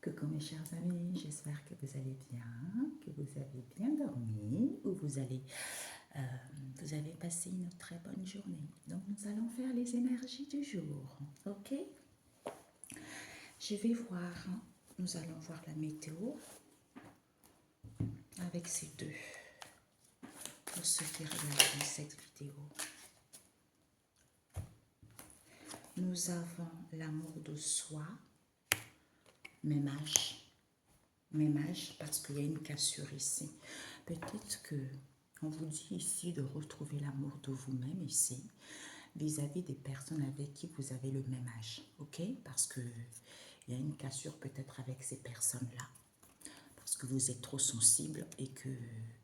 Coucou mes chers amis, j'espère que vous allez bien, que vous avez bien dormi ou vous avez passé une très bonne journée. Donc nous allons faire les énergies du jour, ok? Je vais voir, nous allons voir la météo avec ces deux pour ceux qui regardent cette vidéo. Nous avons l'amour de soi, même âge parce qu'il y a une cassure ici. Peut-être que on vous dit ici de retrouver l'amour de vous-même ici, vis-à-vis des personnes avec qui vous avez le même âge, ok? Parce que il y a une cassure peut-être avec ces personnes-là, parce que vous êtes trop sensible et que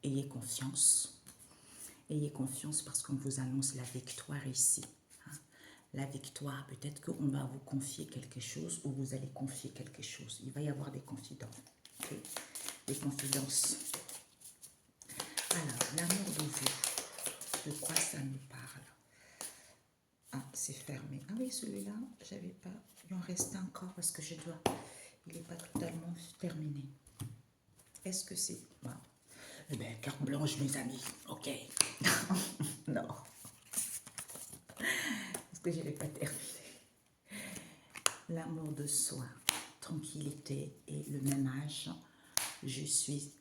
ayez confiance. Ayez confiance parce qu'on vous annonce la victoire ici. La victoire, peut-être qu'on va vous confier quelque chose ou vous allez confier quelque chose. Il va y avoir des confidences. Okay? Des confidences. Alors, l'amour de vous, de quoi ça nous parle? Ah, c'est fermé. Ah oui, celui-là, j'avais pas. Il en reste encore parce que je dois. Il n'est pas totalement terminé. Est-ce que c'est. Bon. Eh bien, carte blanche, mes amis. Ok. Non. Parce que je ne l'ai pas terminé. L'amour de soi, tranquillité et le même âge. Je suis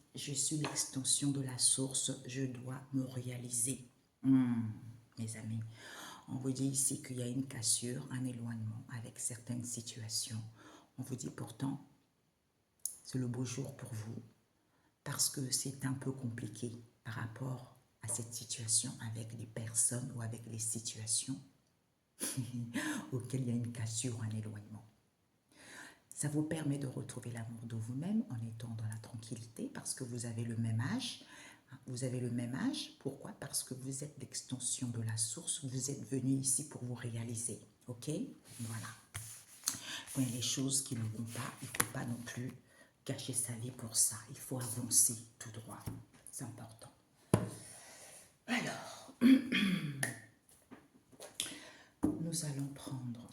l'extension de la source. Je dois me réaliser. Mes amis. On vous dit ici qu'il y a une cassure, un éloignement avec certaines situations. On vous dit pourtant, c'est le beau jour pour vous parce que c'est un peu compliqué par rapport à cette situation avec des personnes ou avec les situations auxquelles il y a une cassure, un éloignement. Ça vous permet de retrouver l'amour de vous-même en étant dans la tranquillité parce que vous avez le même âge. Vous avez le même âge. Pourquoi? Parce que vous êtes l'extension de la source. Vous êtes venu ici pour vous réaliser. Ok? Voilà. Quand il y a des choses qui ne vont pas, il ne faut pas non plus gâcher sa vie pour ça. Il faut avancer tout droit. C'est important. Alors, nous allons prendre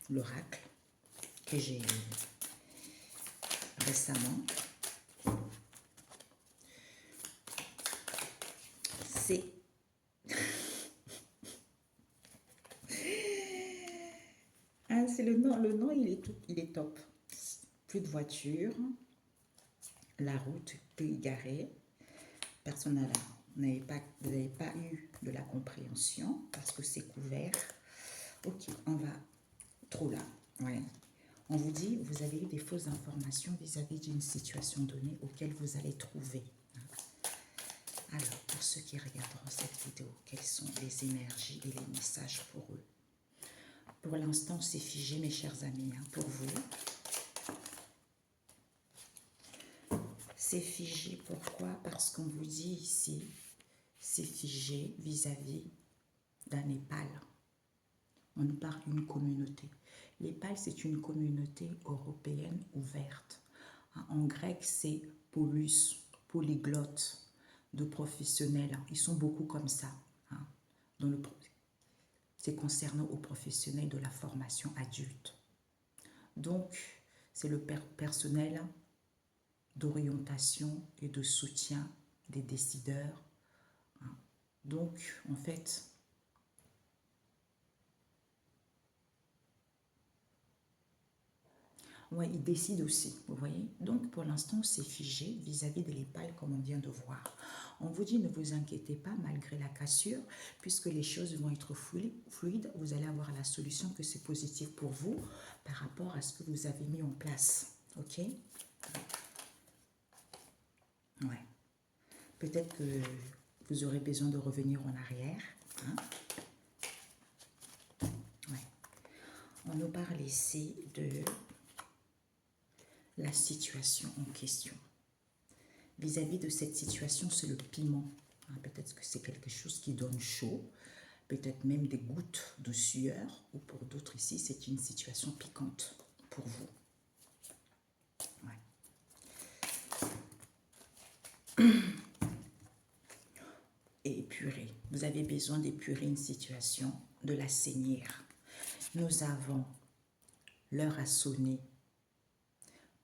l'oracle que j'ai récemment. C'est c'est le nom il est top. Plus de voiture, la route peut y garer. Personne n'a vous n'avez pas eu de la compréhension parce que c'est couvert. Ok, on va trop là. Ouais. On vous dit, vous avez eu des fausses informations vis-à-vis d'une situation donnée auquel vous allez trouver. Alors, pour ceux qui regarderont cette vidéo, quelles sont les énergies et les messages pour eux? Pour l'instant, c'est figé, mes chers amis, pour vous. C'est figé, pourquoi? Parce qu'on vous dit ici, c'est figé vis-à-vis d'un Népal. On nous parle d'une communauté. Népal, c'est une communauté européenne ouverte. En grec, c'est polis, polyglotte, de professionnels. Ils sont beaucoup comme ça. C'est concernant aux professionnels de la formation adulte. Donc, c'est le personnel d'orientation et de soutien des décideurs. Donc, en fait, ouais, ils décident aussi, vous voyez. Donc, pour l'instant, c'est figé vis-à-vis de l'Épal, comme on vient de voir. On vous dit, ne vous inquiétez pas, malgré la cassure, puisque les choses vont être fluides, vous allez avoir la solution que c'est positif pour vous par rapport à ce que vous avez mis en place. Ok? Ouais. Peut-être que vous aurez besoin de revenir en arrière. Ouais. On nous parle ici de la situation en question. Vis-à-vis de cette situation, c'est le piment. Peut-être que c'est quelque chose qui donne chaud, peut-être même des gouttes de sueur, ou pour d'autres ici, c'est une situation piquante pour vous. Ouais. Et épurer. Vous avez besoin d'épurer une situation, de l'assainir. Nous avons l'heure a sonné.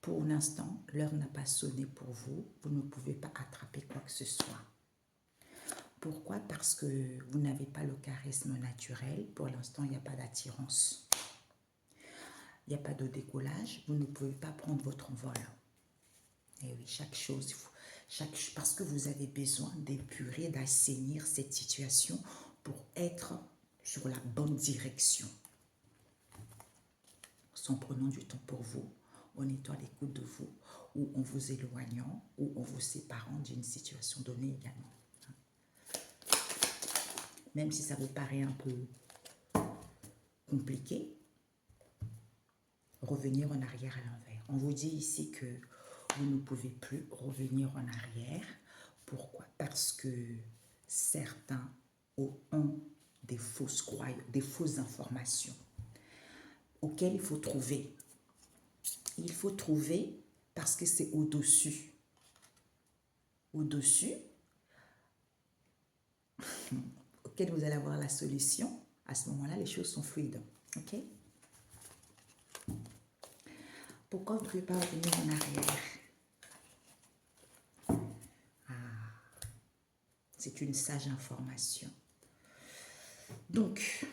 Pour l'instant, l'heure n'a pas sonné pour vous. Vous ne pouvez pas attraper quoi que ce soit. Pourquoi? Parce que vous n'avez pas le charisme naturel. Pour l'instant, il n'y a pas d'attirance. Il n'y a pas de décollage. Vous ne pouvez pas prendre votre envol. Et oui, chaque chose, parce que vous avez besoin d'épurer, d'assainir cette situation pour être sur la bonne direction. En prenant du temps pour vous, en étant à l'écoute de vous, ou en vous éloignant, ou en vous séparant d'une situation donnée également. Même si ça vous paraît un peu compliqué, revenir en arrière à l'envers. On vous dit ici que vous ne pouvez plus revenir en arrière. Pourquoi? Parce que certains ont des fausses croyances, des fausses informations auxquelles il faut trouver. Il faut trouver parce que c'est au-dessus. Au-dessus, auquel vous allez avoir la solution. À ce moment-là, les choses sont fluides. OK? Pourquoi vous ne pouvez pas revenir en arrière? C'est une sage information. Donc,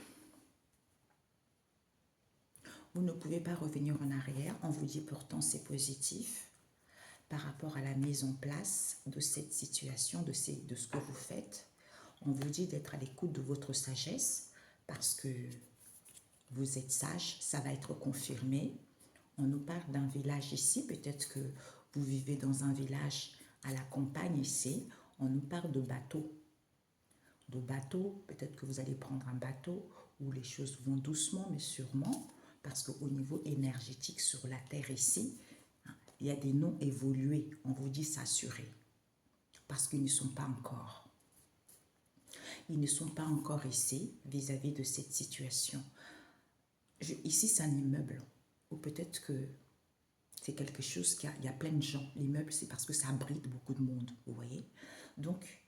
vous ne pouvez pas revenir en arrière. On vous dit pourtant c'est positif par rapport à la mise en place de cette situation, de ce que vous faites. On vous dit d'être à l'écoute de votre sagesse parce que vous êtes sage, ça va être confirmé. On nous parle d'un village ici, peut-être que vous vivez dans un village à la campagne ici. On nous parle de bateau. De bateau, peut-être que vous allez prendre un bateau où les choses vont doucement mais sûrement, parce qu'au niveau énergétique sur la Terre ici, il y a des noms évolués. On vous dit s'assurer, parce qu'ils ne sont pas encore. Ils ne sont pas encore ici vis-à-vis de cette situation. Ici, c'est un immeuble, ou peut-être que c'est quelque chose il y a plein de gens. L'immeuble, c'est parce que ça abrite beaucoup de monde, vous voyez. Donc,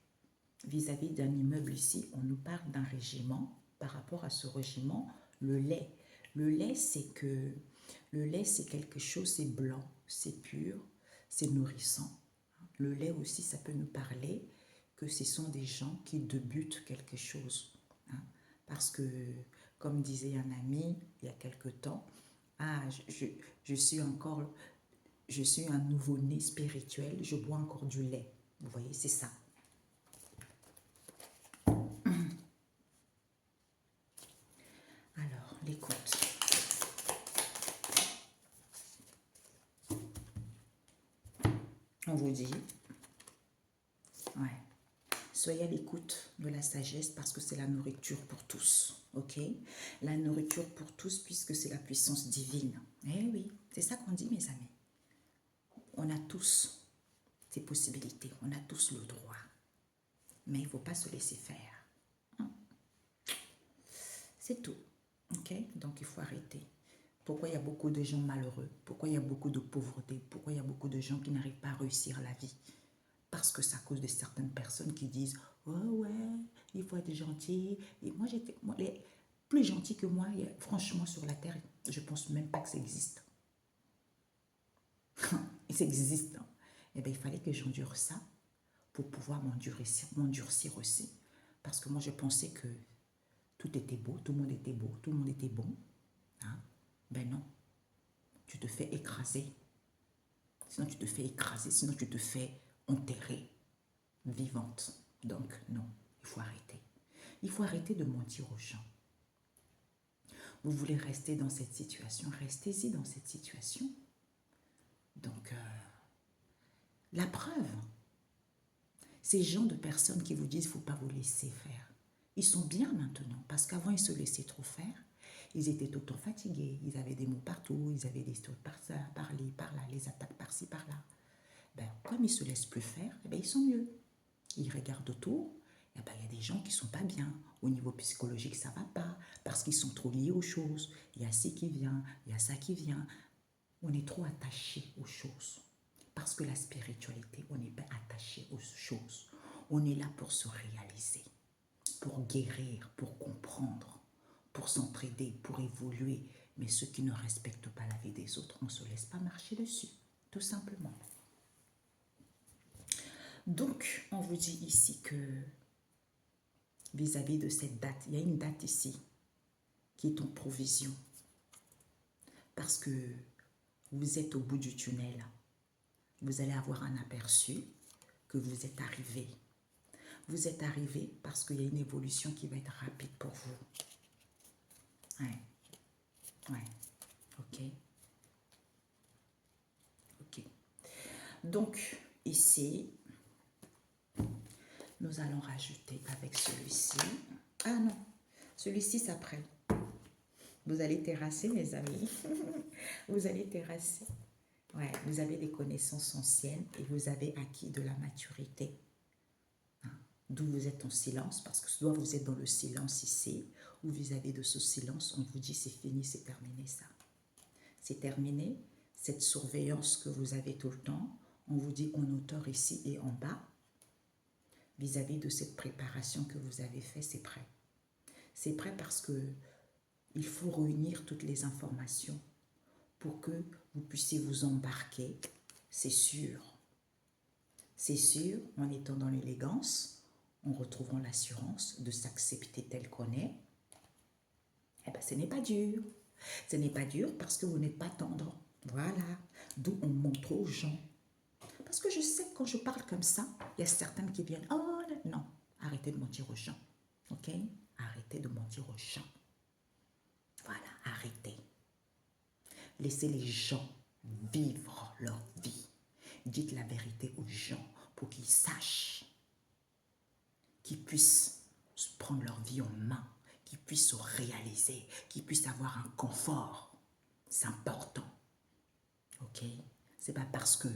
vis-à-vis d'un immeuble ici, on nous parle d'un régiment. Par rapport à ce régiment, le lait. Le lait, c'est quelque chose, c'est blanc, c'est pur, c'est nourrissant. Le lait aussi, ça peut nous parler que ce sont des gens qui débutent quelque chose. Parce que, comme disait un ami il y a quelque temps, je suis un nouveau-né spirituel, je bois encore du lait. Vous voyez, c'est ça. Alors, l'écoute. On vous dit, soyez à l'écoute de la sagesse parce que c'est la nourriture pour tous, ok? La nourriture pour tous puisque c'est la puissance divine. Eh oui, c'est ça qu'on dit, mes amis. On a tous ces possibilités, on a tous le droit. Mais il ne faut pas se laisser faire. C'est tout, ok? Donc il faut arrêter. Pourquoi il y a beaucoup de gens malheureux? Pourquoi il y a beaucoup de pauvreté? Pourquoi il y a beaucoup de gens qui n'arrivent pas à réussir la vie? Parce que c'est à cause de certaines personnes qui disent « Oh ouais, il faut être gentil. » Et moi, les plus gentils que moi, franchement, sur la terre, je ne pense même pas que ça existe. Ça existe. Eh bien, il fallait que j'endure ça pour pouvoir m'endurcir aussi. Parce que moi, je pensais que tout était beau, tout le monde était beau, tout le monde était bon. Ben non, tu te fais écraser. Sinon, tu te fais écraser, sinon tu te fais enterrer vivante. Donc, non, il faut arrêter. Il faut arrêter de mentir aux gens. Vous voulez rester dans cette situation, restez-y dans cette situation. Donc, la preuve, ces gens de personnes qui vous disent qu'il ne faut pas vous laisser faire, ils sont bien maintenant, parce qu'avant, ils se laissaient trop faire. Ils étaient tout le temps fatigués, ils avaient des mots partout, ils avaient des histoires par-là, par-là, les attaques par-ci, par-là. Ben, comme ils ne se laissent plus faire, ben, ils sont mieux. Ils regardent autour, et ben, il y a des gens qui ne sont pas bien. Au niveau psychologique, ça ne va pas, parce qu'ils sont trop liés aux choses. Il y a ci qui vient, il y a ça qui vient. On est trop attaché aux choses. Parce que la spiritualité, on n'est pas attaché aux choses. On est là pour se réaliser, pour guérir, pour comprendre, pour s'entraider, pour évoluer. Mais ceux qui ne respectent pas la vie des autres, on ne se laisse pas marcher dessus, tout simplement. Donc, on vous dit ici que vis-à-vis de cette date, il y a une date ici qui est en provision. Parce que vous êtes au bout du tunnel. Vous allez avoir un aperçu que vous êtes arrivé. Vous êtes arrivé parce qu'il y a une évolution qui va être rapide pour vous. Ouais. Ouais. Ok. Ok. Donc, ici, nous allons rajouter avec celui-ci. Ah non, celui-ci, c'est après. Vous allez terrasser, mes amis. Vous allez terrasser. Ouais, vous avez des connaissances anciennes et vous avez acquis de la maturité. Hein? D'où vous êtes en silence, parce que soit vous êtes dans le silence ici, ou vis-à-vis de ce silence, on vous dit c'est fini, c'est terminé ça. C'est terminé, cette surveillance que vous avez tout le temps, on vous dit en hauteur ici et en bas, vis-à-vis de cette préparation que vous avez fait, c'est prêt. C'est prêt parce que il faut réunir toutes les informations pour que vous puissiez vous embarquer, c'est sûr. C'est sûr, en étant dans l'élégance, en retrouvant l'assurance de s'accepter tel qu'on est, eh bien, ce n'est pas dur. Ce n'est pas dur parce que vous n'êtes pas tendre. Voilà, d'où on montre aux gens. Parce que je sais que quand je parle comme ça, il y a certaines qui viennent, oh non, arrêtez de mentir aux gens. Ok? Arrêtez de mentir aux gens. Voilà, arrêtez. Laissez les gens vivre leur vie. Dites la vérité aux gens pour qu'ils sachent, qu'ils puissent prendre leur vie en main, qu'ils puissent se réaliser, qu'ils puissent avoir un confort. C'est important. Ok? C'est pas parce que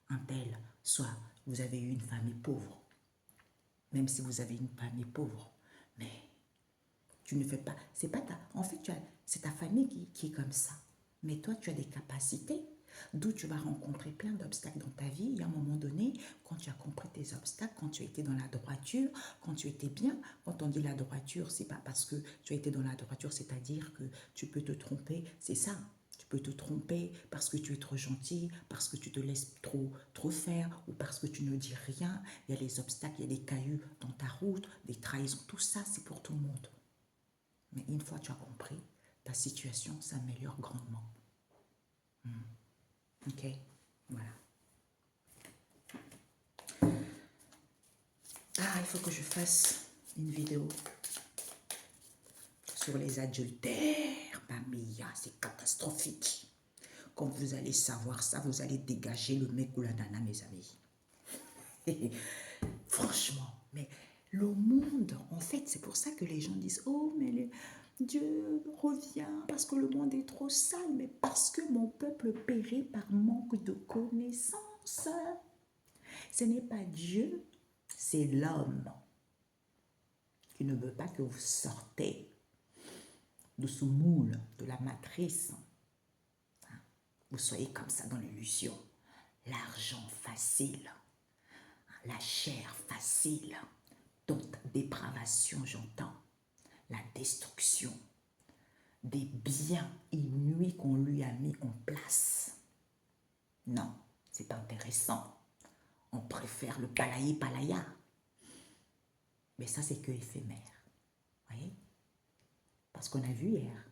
un tel, soit vous avez eu une famille pauvre, même si vous avez une famille pauvre, mais tu ne fais pas, c'est pas ta, en fait, c'est ta famille qui est comme ça. Mais toi, tu as des capacités, d'où tu vas rencontrer plein d'obstacles dans ta vie. Et à un moment donné, quand tu as compris tes obstacles, quand tu as été dans la droiture, quand tu étais bien, quand on dit la droiture, c'est pas parce que tu as été dans la droiture, c'est-à-dire que tu peux te tromper, c'est ça. Tu peux te tromper parce que tu es trop gentil, parce que tu te laisses trop faire, ou parce que tu ne dis rien. Il y a les obstacles, il y a des cailloux dans ta route, des trahisons, tout ça, c'est pour tout le monde. Mais une fois que tu as compris, ta situation s'améliore grandement. Ok, voilà. Ah, il faut que je fasse une vidéo sur les adultères. Mamia, c'est catastrophique. Quand vous allez savoir ça, vous allez dégager le mec ou la nana, mes amis. Franchement, mais le monde, en fait, c'est pour ça que les gens disent, oh, mais Dieu revient parce que le monde est trop sale, mais parce que mon peuple périt par manque de connaissances. Ce n'est pas Dieu, c'est l'homme qui ne veut pas que vous sortez de ce moule, de la matrice. Vous soyez comme ça dans l'illusion. L'argent facile, la chair facile, donc dépravation, j'entends, la destruction, des biens inouïs qu'on lui a mis en place. Non, c'est pas intéressant. On préfère le palaya. Mais ça, c'est que éphémère. Voyez? Parce qu'on a vu hier,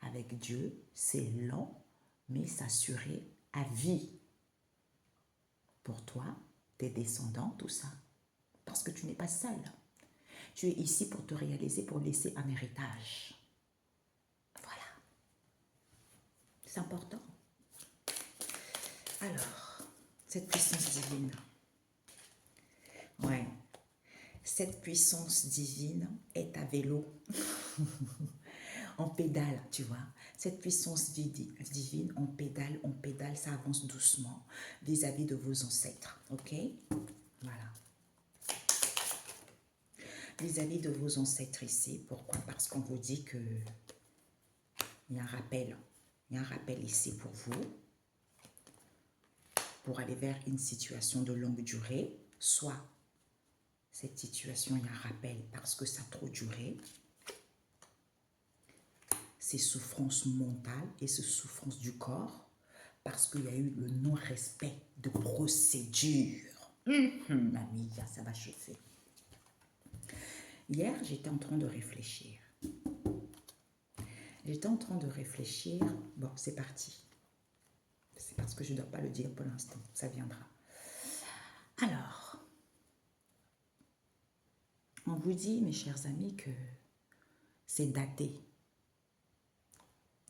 avec Dieu, c'est lent, mais s'assurer à vie. Pour toi, tes descendants, tout ça. Parce que tu n'es pas seul. Tu es ici pour te réaliser, pour laisser un héritage. Voilà. C'est important. Alors, cette puissance divine. Ouais. Cette puissance divine est à vélo. On pédale, tu vois. Cette puissance divine, on pédale, ça avance doucement vis-à-vis de vos ancêtres. Ok? Voilà. Vis-à-vis de vos ancêtres ici. Pourquoi? Parce qu'on vous dit que il y a un rappel. Il y a un rappel ici pour vous. Pour aller vers une situation de longue durée. Soit cette situation, il y a un rappel parce que ça a trop duré. ces souffrances mentales et ces souffrances du corps parce qu'il y a eu le non-respect de procédures. Mamie, ça va chauffer. Hier, j'étais en train de réfléchir. Bon, c'est parti. C'est parce que je ne dois pas le dire pour l'instant, ça viendra. Alors, on vous dit, mes chers amis, que c'est daté.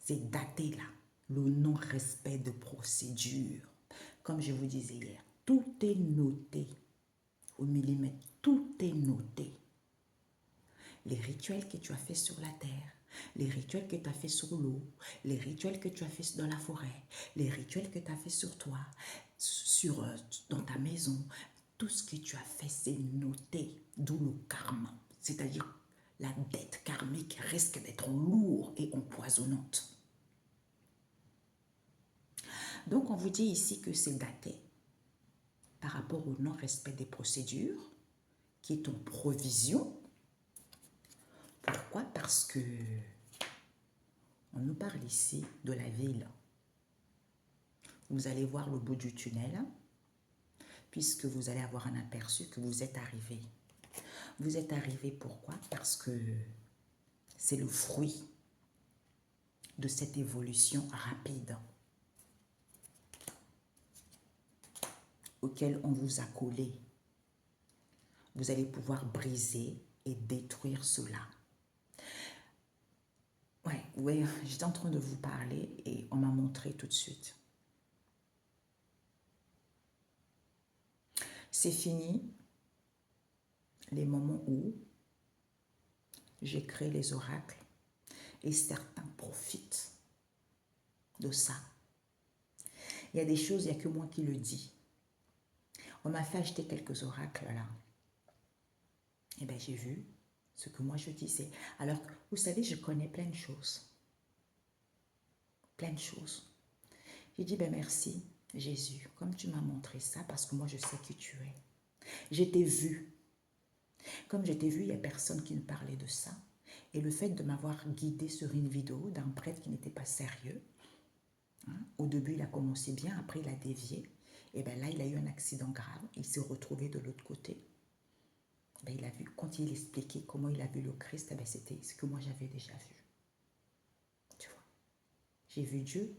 C'est daté là, le non-respect de procédure. Comme je vous disais hier, tout est noté au millimètre, tout est noté. Les rituels que tu as fait sur la terre, les rituels que tu as fait sur l'eau, les rituels que tu as fait dans la forêt, les rituels que tu as fait sur toi, dans ta maison, tout ce que tu as fait, c'est noté, d'où le karma. C'est-à-dire, la dette karmique risque d'être lourde et empoisonnante. Donc, on vous dit ici que c'est daté par rapport au non-respect des procédures, qui est en provision. Pourquoi? Parce que on nous parle ici de la ville. Vous allez voir le bout du tunnel, puisque vous allez avoir un aperçu que vous êtes arrivé. Vous êtes arrivé pourquoi? Parce que c'est le fruit de cette évolution rapide auquel on vous a collé. Vous allez pouvoir briser et détruire cela. Ouais, j'étais en train de vous parler et on m'a montré tout de suite. C'est fini les moments où j'ai créé les oracles et certains profitent de ça. Il y a des choses, il n'y a que moi qui le dis. On m'a fait acheter quelques oracles là. Et bien j'ai vu ce que moi je disais. Alors, vous savez, je connais plein de choses. Plein de choses. J'ai dit, ben merci Jésus, comme tu m'as montré ça, parce que moi je sais qui tu es. Je t'ai vu. Comme je t'ai vu, il n'y a personne qui me parlait de ça. Et le fait de m'avoir guidé sur une vidéo d'un prêtre qui n'était pas sérieux, hein, au début il a commencé bien, après il a dévié. Et bien là, il a eu un accident grave. Il s'est retrouvé de l'autre côté. Ben, il a vu, quand il expliquait comment il a vu le Christ, ben, c'était ce que moi j'avais déjà vu. Tu vois, j'ai vu Dieu.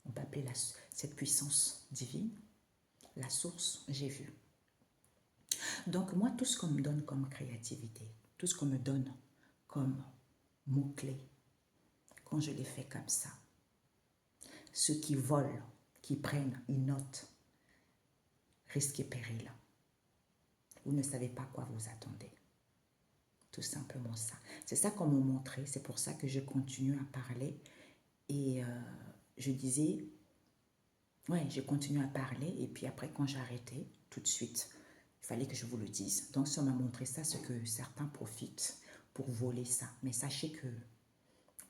On peut appeler cette puissance divine, la source, j'ai vu. Donc moi, tout ce qu'on me donne comme créativité, tout ce qu'on me donne comme mots-clés, quand je les fais comme ça, ceux qui volent, qui prennent une note, risque et péril, vous ne savez pas quoi vous attendez. Tout simplement ça. C'est ça qu'on m'a montré, c'est pour ça que je continue à parler. Et je disais, ouais, je continue à parler. Et puis après, quand j'ai arrêté, tout de suite, il fallait que je vous le dise. Donc, si on m'a montré ça, c'est que certains profitent pour voler ça. Mais sachez que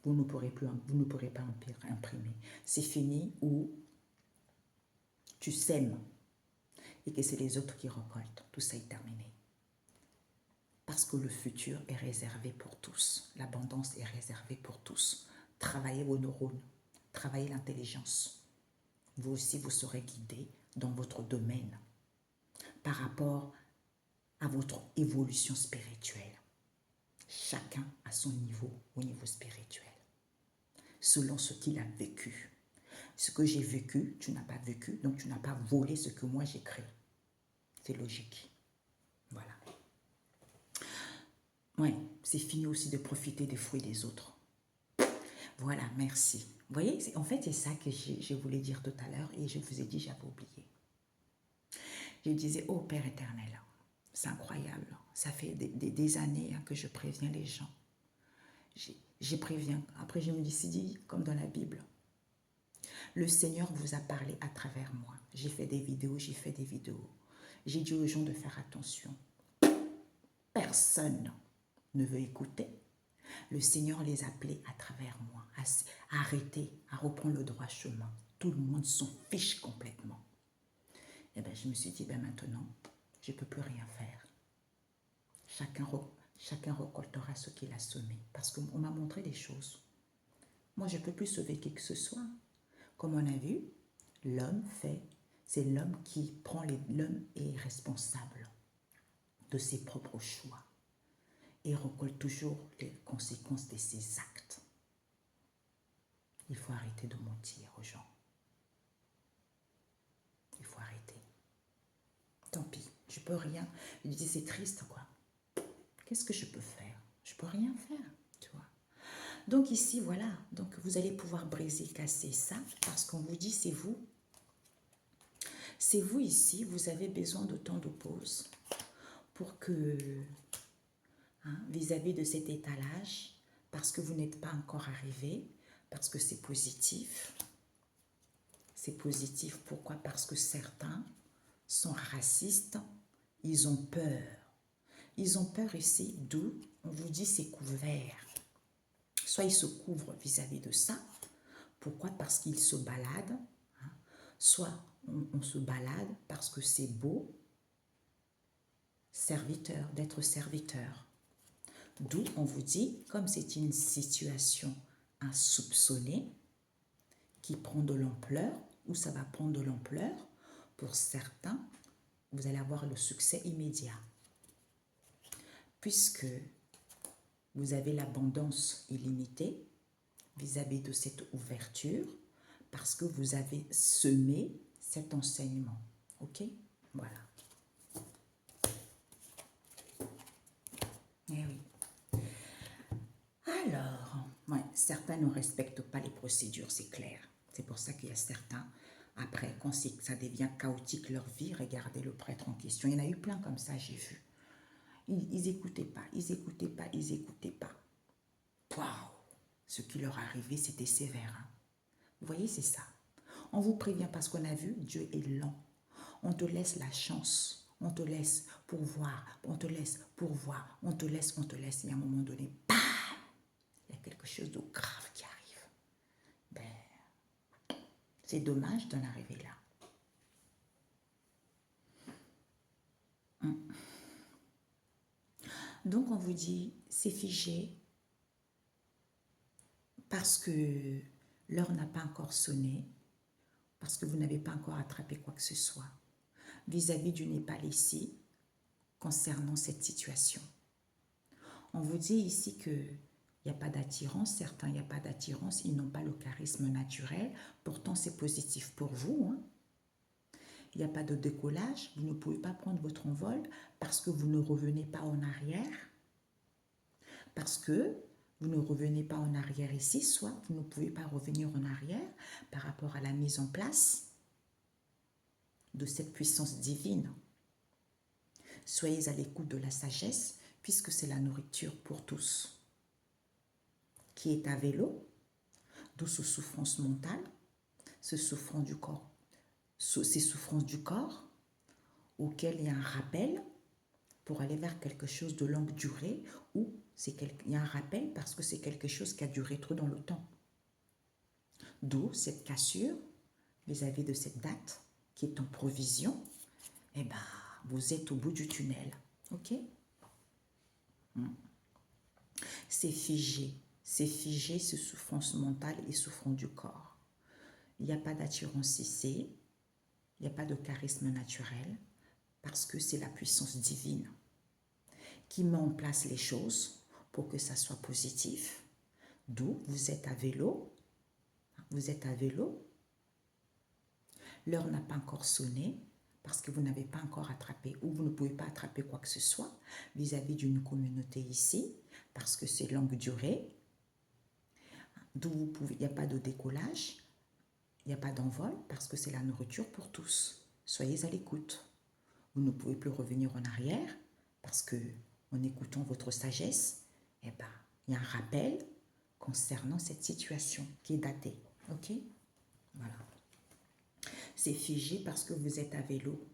vous ne pourrez pas imprimer. C'est fini où tu sèmes et que c'est les autres qui récoltent. Tout ça est terminé. Parce que le futur est réservé pour tous. L'abondance est réservée pour tous. Travaillez vos neurones, travaillez l'intelligence. Vous aussi, vous serez guidé dans votre domaine par rapport à votre évolution spirituelle. Chacun à son niveau, au niveau spirituel, selon ce qu'il a vécu. Ce que j'ai vécu, tu n'as pas vécu, donc tu n'as pas volé ce que moi j'ai créé. C'est logique. Voilà. Ouais, c'est fini aussi de profiter des fruits des autres. Voilà, merci. Vous voyez, en fait, c'est ça que je voulais dire tout à l'heure et je vous ai dit, j'avais oublié. Je disais, oh Père éternel, c'est incroyable. Ça fait des années que je préviens les gens. Je préviens. Après, je me dis, comme dans la Bible, le Seigneur vous a parlé à travers moi. J'ai fait des vidéos, J'ai dit aux gens de faire attention. Personne ne veut écouter. Le Seigneur les a appelés à travers moi, à arrêter, à reprendre le droit chemin. Tout le monde s'en fiche complètement. Et bien, je me suis dit, ben maintenant, je ne peux plus rien faire. Chacun récoltera ce qu'il a semé. Parce qu'on m'a montré des choses. Moi, je ne peux plus sauver qui que ce soit. Comme on a vu, l'homme fait, c'est l'homme qui prend l'homme est responsable de ses propres choix et récolte toujours les conséquences de ses actes. Il faut arrêter de mentir aux gens. Il faut arrêter. Tant pis, je peux rien. Je dis c'est triste quoi. Qu'est-ce que je peux faire? Je peux rien faire, tu vois. Donc ici, voilà. Donc vous allez pouvoir briser, casser ça parce qu'on vous dit c'est vous. C'est vous ici, vous avez besoin de temps de pause pour que, vis-à-vis de cet étalage, parce que vous n'êtes pas encore arrivé, parce que c'est positif. C'est positif, pourquoi? Parce que certains sont racistes, ils ont peur. Ils ont peur ici, d'où on vous dit c'est couvert. Soit ils se couvrent vis-à-vis de ça. Pourquoi? Parce qu'ils se baladent. Soit on se balade parce que c'est beau, serviteur, d'être serviteur. D'où on vous dit, comme c'est une situation insoupçonnée, qui prend de l'ampleur, ou ça va prendre de l'ampleur, pour certains, vous allez avoir le succès immédiat. Puisque vous avez l'abondance illimitée vis-à-vis de cette ouverture, parce que vous avez semé cet enseignement. Ok? Voilà. Eh oui. Alors, ouais, certains ne respectent pas les procédures, c'est clair. C'est pour ça qu'il y a certains, après, quand ça devient chaotique leur vie, regardez le prêtre en question. Il y en a eu plein comme ça, j'ai vu. Ils n'écoutaient pas, ils n'écoutaient pas, ils n'écoutaient pas. Waouh! Ce qui leur arrivait, c'était sévère. Hein? Vous voyez, c'est ça. On vous prévient parce qu'on a vu, Dieu est lent. On te laisse la chance. On te laisse pour voir. On te laisse pour voir. On te laisse, on te laisse. Et à un moment donné, bam! Il y a quelque chose de grave qui arrive. Ben, c'est dommage d'en arriver là. Donc on vous dit, c'est figé parce que l'heure n'a pas encore sonné, parce que vous n'avez pas encore attrapé quoi que ce soit vis-à-vis du Népal ici, concernant cette situation. On vous dit ici qu'il n'y a pas d'attirance, certains, il n'y a pas d'attirance, ils n'ont pas le charisme naturel, pourtant c'est positif pour vous. Hein. Il n'y a pas de décollage, vous ne pouvez pas prendre votre envol parce que vous ne revenez pas en arrière, parce que vous ne revenez pas en arrière ici, soit vous ne pouvez pas revenir en arrière par rapport à la mise en place de cette puissance divine. Soyez à l'écoute de la sagesse, puisque c'est la nourriture pour tous. Qui est à vélo, d'où ces souffrances mentales, ces souffrances du corps, auxquelles il y a un rappel pour aller vers quelque chose de longue durée, ou il y a un rappel parce que c'est quelque chose qui a duré trop dans le temps. D'où cette cassure vis-à-vis de cette date qui est en provision. Eh bien, vous êtes au bout du tunnel. Ok? C'est figé, ces souffrances mentales et souffrances du corps. Il n'y a pas d'attirance ici, il n'y a pas de charisme naturel, parce que c'est la puissance divine qui met en place les choses pour que ça soit positif. D'où vous êtes à vélo, l'heure n'a pas encore sonné, parce que vous n'avez pas encore attrapé, ou vous ne pouvez pas attraper quoi que ce soit vis-à-vis d'une communauté ici, parce que c'est longue durée, d'où vous pouvez, il n'y a pas de décollage, il n'y a pas d'envol, parce que c'est la nourriture pour tous. Soyez à l'écoute. Vous ne pouvez plus revenir en arrière, parce que en écoutant votre sagesse, eh ben, il y a un rappel concernant cette situation qui est datée. Ok? Voilà. C'est figé parce que vous êtes à vélo.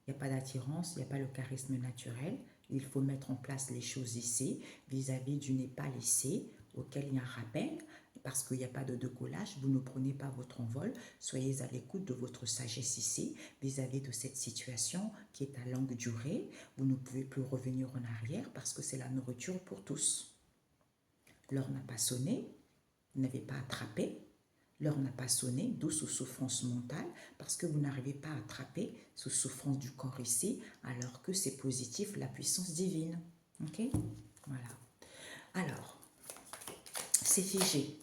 Il n'y a pas d'attirance, il n'y a pas le charisme naturel. Il faut mettre en place les choses ici, vis-à-vis du Népal ici, auquel il y a un rappel, parce qu'il n'y a pas de décollage, vous ne prenez pas votre envol, soyez à l'écoute de votre sagesse ici, vis-à-vis de cette situation qui est à longue durée. Vous ne pouvez plus revenir en arrière parce que c'est la nourriture pour tous. L'heure n'a pas sonné, vous n'avez pas attrapé, l'heure n'a pas sonné, d'où sous souffrance mentale, parce que vous n'arrivez pas à attraper sous souffrance du corps ici, alors que c'est positif, la puissance divine. Ok? Voilà. Alors, c'est figé.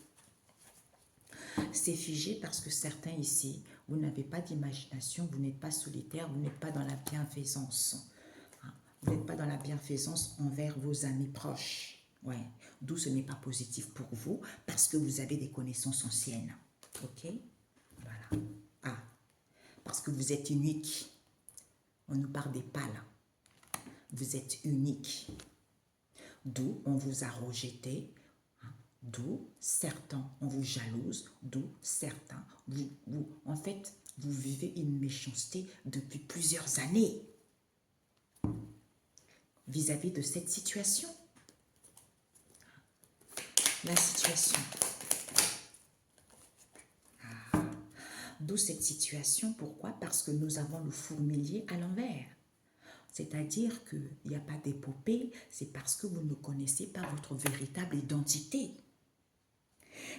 C'est figé parce que certains ici, vous n'avez pas d'imagination, vous n'êtes pas solitaire, vous n'êtes pas dans la bienfaisance. Vous n'êtes pas dans la bienfaisance envers vos amis proches. Ouais. D'où ce n'est pas positif pour vous, parce que vous avez des connaissances anciennes. Ok? Voilà. Ah, parce que vous êtes unique. On nous parle des pales. Vous êtes unique. D'où on vous a rejeté. D'où certains, on vous jalouse. D'où certains, en fait, vous vivez une méchanceté depuis plusieurs années vis-à-vis de cette situation. La situation. D'où cette situation, pourquoi? Parce que nous avons le fourmilier à l'envers. C'est-à-dire qu'il n'y a pas d'épopée, c'est parce que vous ne connaissez pas votre véritable identité.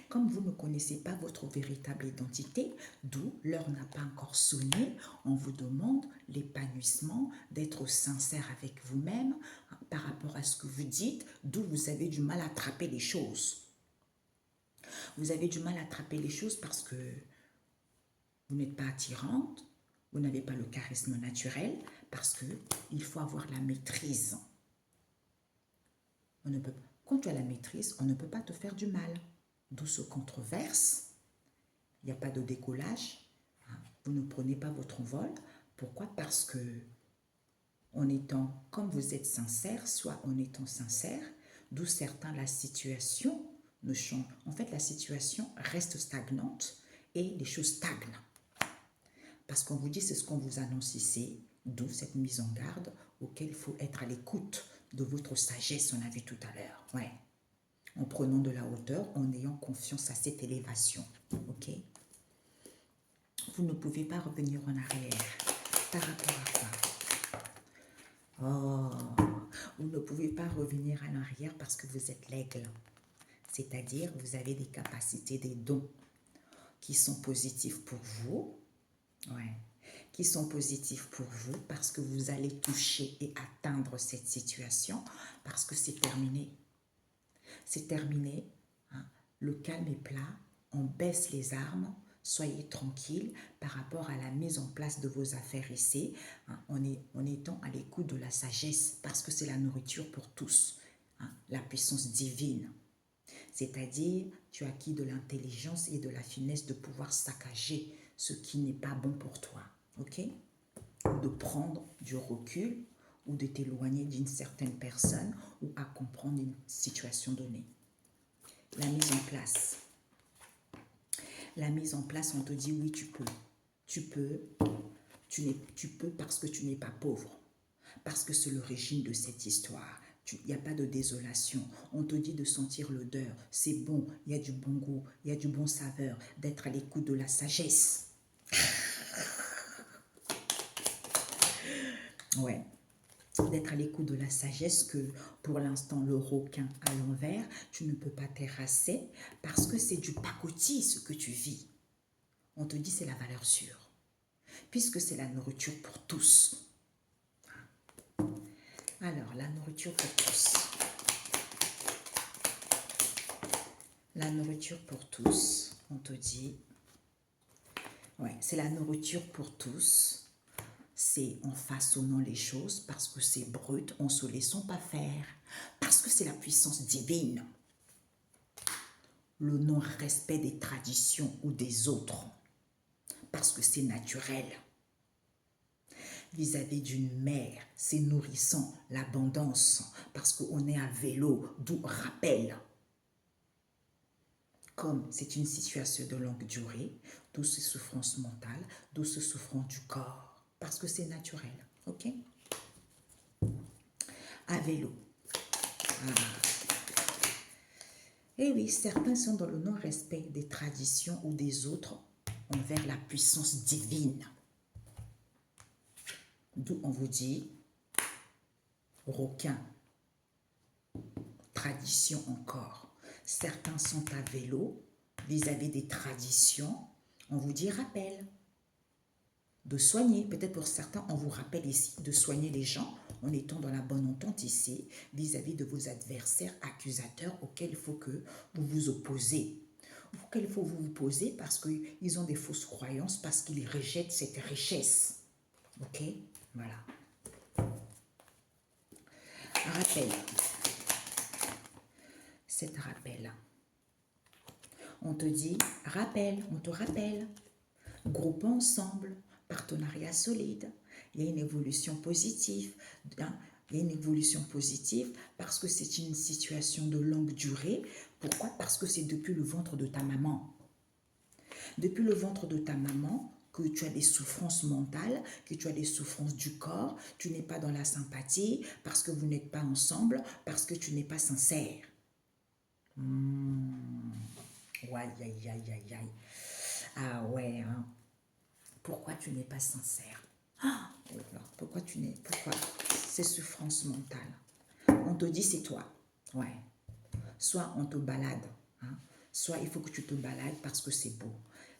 Comme vous ne connaissez pas votre véritable identité, d'où l'heure n'a pas encore sonné, on vous demande l'épanouissement, d'être sincère avec vous-même par rapport à ce que vous dites, d'où vous avez du mal à attraper les choses. Vous avez du mal à attraper les choses parce que vous n'êtes pas attirante, vous n'avez pas le charisme naturel, parce qu'il faut avoir la maîtrise. Quand tu as la maîtrise, on ne peut pas te faire du mal. D'où ce controverse, il n'y a pas de décollage, vous ne prenez pas votre envol. Pourquoi? Parce que en étant, comme vous êtes sincère, soit en étant sincère, d'où certains, la situation ne change. En fait, la situation reste stagnante et les choses stagnent. Parce qu'on vous dit, c'est ce qu'on vous annonce ici, d'où cette mise en garde auquel il faut être à l'écoute de votre sagesse, on a vu tout à l'heure. Ouais. En prenant de la hauteur, en ayant confiance à cette élévation. Ok? Vous ne pouvez pas revenir en arrière. Par rapport à quoi? Oh, vous ne pouvez pas revenir en arrière parce que vous êtes l'aigle. C'est-à-dire, vous avez des capacités, des dons qui sont positifs pour vous. Ouais. Qui sont positifs pour vous parce que vous allez toucher et atteindre cette situation parce que c'est terminé. C'est terminé. Hein. Le calme est plat. On baisse les armes. Soyez tranquille par rapport à la mise en place de vos affaires ici, hein, en étant à l'écoute de la sagesse parce que c'est la nourriture pour tous. Hein, la puissance divine. C'est-à-dire, tu as acquis de l'intelligence et de la finesse de pouvoir saccager ce qui n'est pas bon pour toi. Ok? De prendre du recul ou de t'éloigner d'une certaine personne ou à comprendre une situation donnée. La mise en place. La mise en place, on te dit oui, tu peux. Tu peux parce que tu n'es pas pauvre. Parce que c'est l'origine de cette histoire. Il n'y a pas de désolation. On te dit de sentir l'odeur. C'est bon, il y a du bon goût, il y a du bon saveur, d'être à l'écoute de la sagesse. Ouais, d'être à l'écoute de la sagesse que pour l'instant le requin à l'envers, tu ne peux pas terrasser parce que c'est du pacotille ce que tu vis. On te dit c'est la valeur sûre, puisque c'est la nourriture pour tous. Alors, la nourriture pour tous. La nourriture pour tous, on te dit, ouais, c'est la nourriture pour tous. C'est en façonnant les choses parce que c'est brut, en se laissant pas faire, parce que c'est la puissance divine. Le non-respect des traditions ou des autres, parce que c'est naturel. Vis-à-vis d'une mère, c'est nourrissant, l'abondance, parce qu'on est à vélo, d'où rappel. Comme c'est une situation de longue durée, d'où ces souffrances mentales, d'où ce souffrance du corps, parce que c'est naturel, ok? À vélo. Et oui, certains sont dans le non-respect des traditions ou des autres envers la puissance divine. D'où on vous dit, requin, tradition encore. Certains sont à vélo, vis-à-vis des traditions, on vous dit rappel. De soigner, peut-être pour certains, on vous rappelle ici de soigner les gens en étant dans la bonne entente ici, vis-à-vis de vos adversaires accusateurs auxquels il faut que vous vous opposez. Auxquels il faut vous opposer parce qu'ils ont des fausses croyances, parce qu'ils rejettent cette richesse. Ok? Voilà. Rappel. C'est rappel. On te dit rappel, on te rappelle. Groupe ensemble, partenariat solide. Il y a une évolution positive. Hein? Il y a une évolution positive parce que c'est une situation de longue durée. Pourquoi? Parce que c'est depuis le ventre de ta maman. Depuis le ventre de ta maman, que tu as des souffrances mentales, que tu as des souffrances du corps, tu n'es pas dans la sympathie, parce que vous n'êtes pas ensemble, parce que tu n'es pas sincère. Ouais, aïe, aïe, aïe, aïe. Ah ouais, hein. Pourquoi tu n'es pas sincère? Pourquoi tu n'es... Pourquoi? C'est souffrance mentale. On te dit c'est toi. Ouais. Soit on te balade, hein. Soit il faut que tu te balades parce que c'est beau.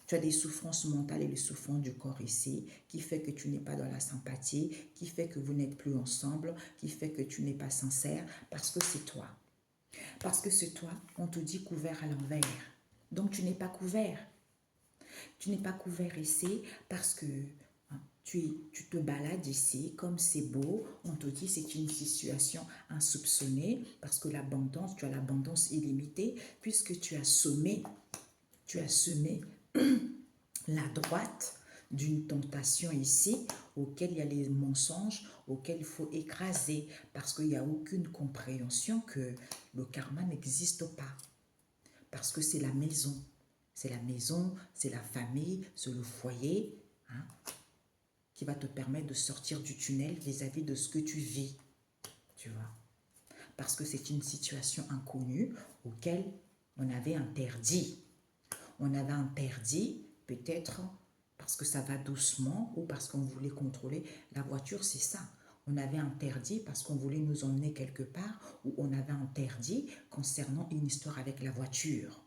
Tu as des souffrances mentales et les souffrances du corps ici, qui fait que tu n'es pas dans la sympathie, qui fait que vous n'êtes plus ensemble, qui fait que tu n'es pas sincère, parce que c'est toi. Parce que c'est toi, on te dit couvert à l'envers. Donc tu n'es pas couvert. Tu n'es pas couvert ici parce que tu te balades ici, comme c'est beau, on te dit c'est une situation insoupçonnée parce que l'abondance, tu as l'abondance illimitée puisque tu as semé la droite d'une tentation ici auquel il y a les mensonges, auquel il faut écraser parce qu'il n'y a aucune compréhension que le karma n'existe pas. Parce que c'est la maison. C'est la maison, c'est la famille, c'est le foyer, hein, qui va te permettre de sortir du tunnel vis-à-vis de ce que tu vis. Tu vois. Parce que c'est une situation inconnue auquel on avait interdit. On avait interdit, peut-être parce que ça va doucement ou parce qu'on voulait contrôler. La voiture, c'est ça. On avait interdit parce qu'on voulait nous emmener quelque part ou on avait interdit concernant une histoire avec la voiture.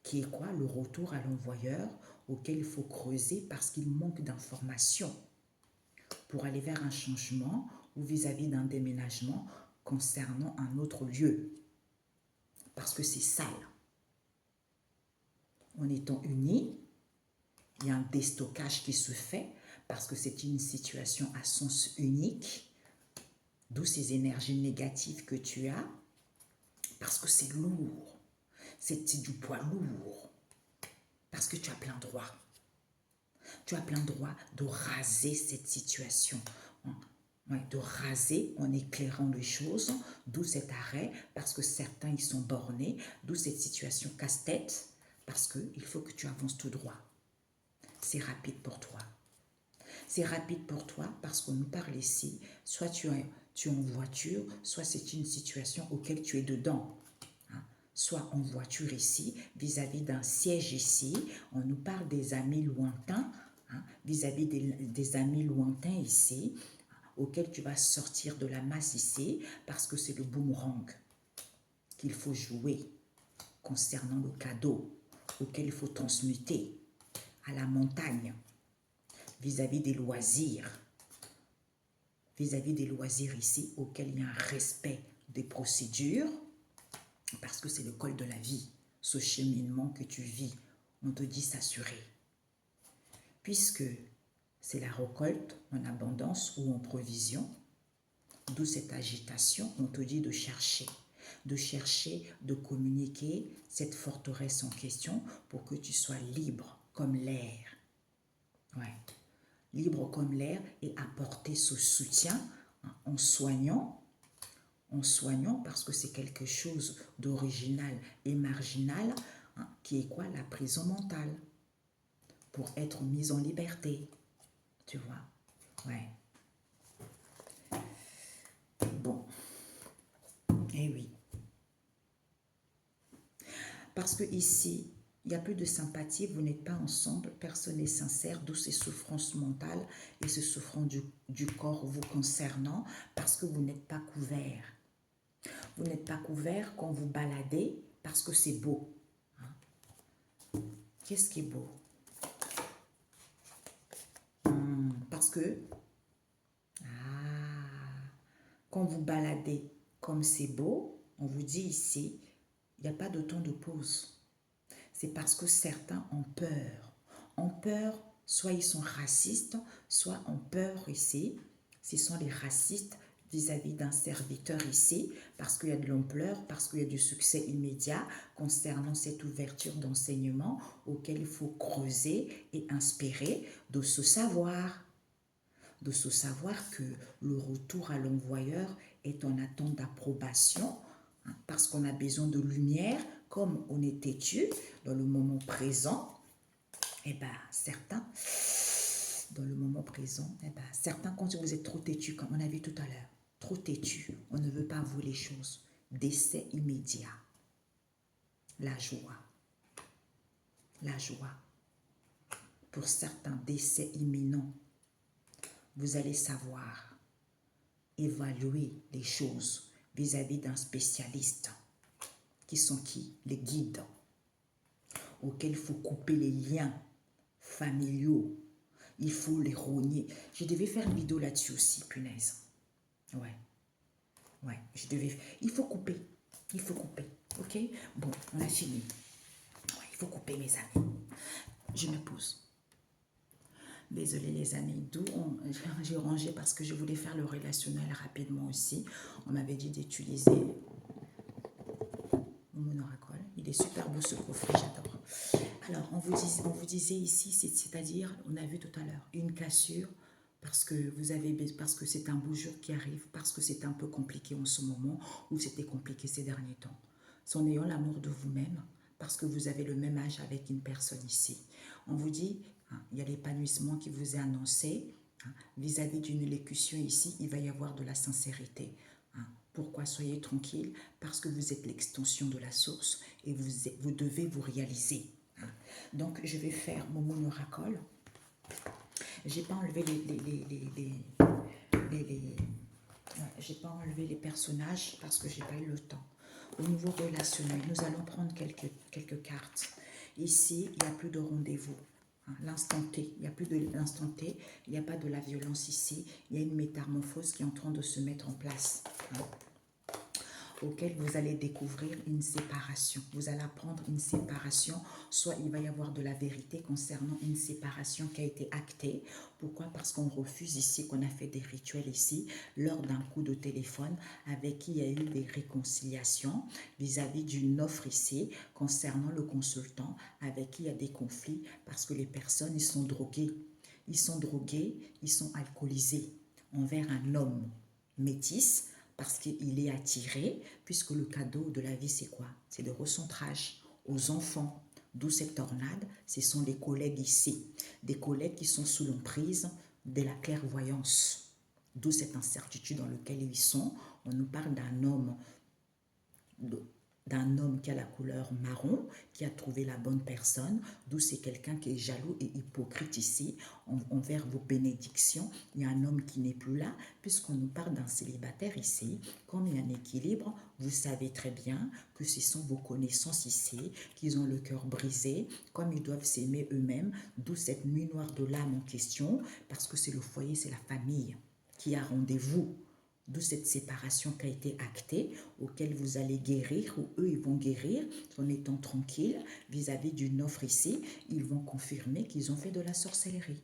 Qui est quoi? Le retour à l'envoyeur auquel il faut creuser parce qu'il manque d'informations pour aller vers un changement ou vis-à-vis d'un déménagement concernant un autre lieu. Parce que c'est sale. En étant unis, il y a un déstockage qui se fait parce que c'est une situation à sens unique, d'où ces énergies négatives que tu as, parce que c'est lourd, c'est du poids lourd, parce que tu as plein droit. Tu as plein droit de raser cette situation, de raser en éclairant les choses, d'où cet arrêt, parce que certains ils sont bornés, d'où cette situation casse-tête, parce qu'il faut que tu avances tout droit. C'est rapide pour toi. C'est rapide pour toi parce qu'on nous parle ici, soit tu es en voiture, soit c'est une situation auquel tu es dedans. Soit en voiture ici, vis-à-vis d'un siège ici, on nous parle des amis lointains, vis-à-vis des amis lointains ici, auxquels tu vas sortir de la masse ici, parce que c'est le boomerang qu'il faut jouer concernant le cadeau, auquel il faut transmuter à la montagne, vis-à-vis des loisirs, ici, auxquels il y a un respect des procédures, parce que c'est le col de la vie, ce cheminement que tu vis, on te dit s'assurer. Puisque c'est la récolte en abondance ou en provision, d'où cette agitation, on te dit de chercher, de communiquer cette forteresse en question pour que tu sois libre comme l'air. Ouais. Libre comme l'air et apporter ce soutien en soignant parce que c'est quelque chose d'original et marginal, qui est quoi? La prison mentale, pour être mise en liberté, tu vois. Ouais. Bon. Eh oui. Parce que ici, il n'y a plus de sympathie, vous n'êtes pas ensemble, personne n'est sincère, d'où ces souffrances mentales et ces souffrances du corps vous concernant, parce que vous n'êtes pas couverts. Vous n'êtes pas couvert quand vous baladez parce que c'est beau. Qu'est-ce qui est beau? Parce que, quand vous baladez comme c'est beau, on vous dit ici, il n'y a pas de temps de pause. C'est parce que certains ont peur. Ont peur, soit ils sont racistes, soit ont peur ici. Ce sont les racistes vis-à-vis d'un serviteur ici, parce qu'il y a de l'ampleur, parce qu'il y a du succès immédiat concernant cette ouverture d'enseignement auquel il faut creuser et inspirer de ce savoir. De se savoir que le retour à l'envoyeur est en attente d'approbation, hein, parce qu'on a besoin de lumière, comme on est têtu dans le moment présent. Et bien, certains, dans le moment présent, certains, quand vous êtes trop têtu, comme on a vu tout à l'heure, trop têtu, on ne veut pas avouer les choses. Décès immédiat. La joie. La joie. Pour certains, décès imminent. Vous allez savoir évaluer les choses vis-à-vis d'un spécialiste. Qui sont qui? Les guides, auxquels il faut couper les liens familiaux. Il faut les rogner. Je devais faire une vidéo là-dessus aussi, punaise. Ouais. Ouais, il faut couper. Il faut couper. Ok? Bon, on a fini. Ouais, il faut couper, mes amis. Je me pose. Désolée les amis, d'où j'ai rangé parce que je voulais faire le relationnel rapidement aussi. On m'avait dit d'utiliser mon oracle. Il est super beau ce coffret, j'adore. Alors, on vous disait ici, c'est-à-dire, on a vu tout à l'heure, une cassure parce que c'est un beau jour qui arrive, parce que c'est un peu compliqué en ce moment ou c'était compliqué ces derniers temps. C'est en ayant l'amour de vous-même parce que vous avez le même âge avec une personne ici. On vous dit, hein, il y a l'épanouissement qui vous est annoncé. Hein, vis-à-vis d'une élocution ici, il va y avoir de la sincérité. Hein. Pourquoi? Soyez tranquille, parce que vous êtes l'extension de la source et vous devez vous réaliser. Hein. Donc, je vais faire mon oracle. J'ai pas enlevé j'ai pas enlevé les personnages parce que j'ai pas eu le temps. Au niveau relationnel, nous allons prendre quelques cartes. Ici, il n'y a plus de rendez-vous. Hein, l'instant T, il n'y a plus de l'instant T, il n'y a pas de la violence ici. Il y a une métamorphose qui est en train de se mettre en place. Hein, auquel vous allez découvrir une séparation. Vous allez apprendre une séparation, soit il va y avoir de la vérité concernant une séparation qui a été actée. Pourquoi? Parce qu'on refuse ici, qu'on a fait des rituels ici, lors d'un coup de téléphone, avec qui il y a eu des réconciliations vis-à-vis d'une offre ici, concernant le consultant, avec qui il y a des conflits, parce que les personnes, ils sont drogués. Ils sont drogués, ils sont alcoolisés envers un homme métis, parce qu'il est attiré, puisque le cadeau de la vie, c'est quoi? C'est le recentrage aux enfants. D'où cette tornade, ce sont des collègues ici. Des collègues qui sont sous l'emprise de la clairvoyance. D'où cette incertitude dans laquelle ils sont. On nous parle d'un homme qui a la couleur marron, qui a trouvé la bonne personne, d'où c'est quelqu'un qui est jaloux et hypocrite ici, envers vos bénédictions. Il y a un homme qui n'est plus là, puisqu'on nous parle d'un célibataire ici. Comme il y a un équilibre, vous savez très bien que ce sont vos connaissances ici, qu'ils ont le cœur brisé, comme ils doivent s'aimer eux-mêmes, d'où cette nuit noire de l'âme en question, parce que c'est le foyer, c'est la famille qui a rendez-vous. D'où cette séparation qui a été actée, auquel vous allez guérir, ou eux, ils vont guérir en étant tranquilles vis-à-vis d'une offre ici. Ils vont confirmer qu'ils ont fait de la sorcellerie.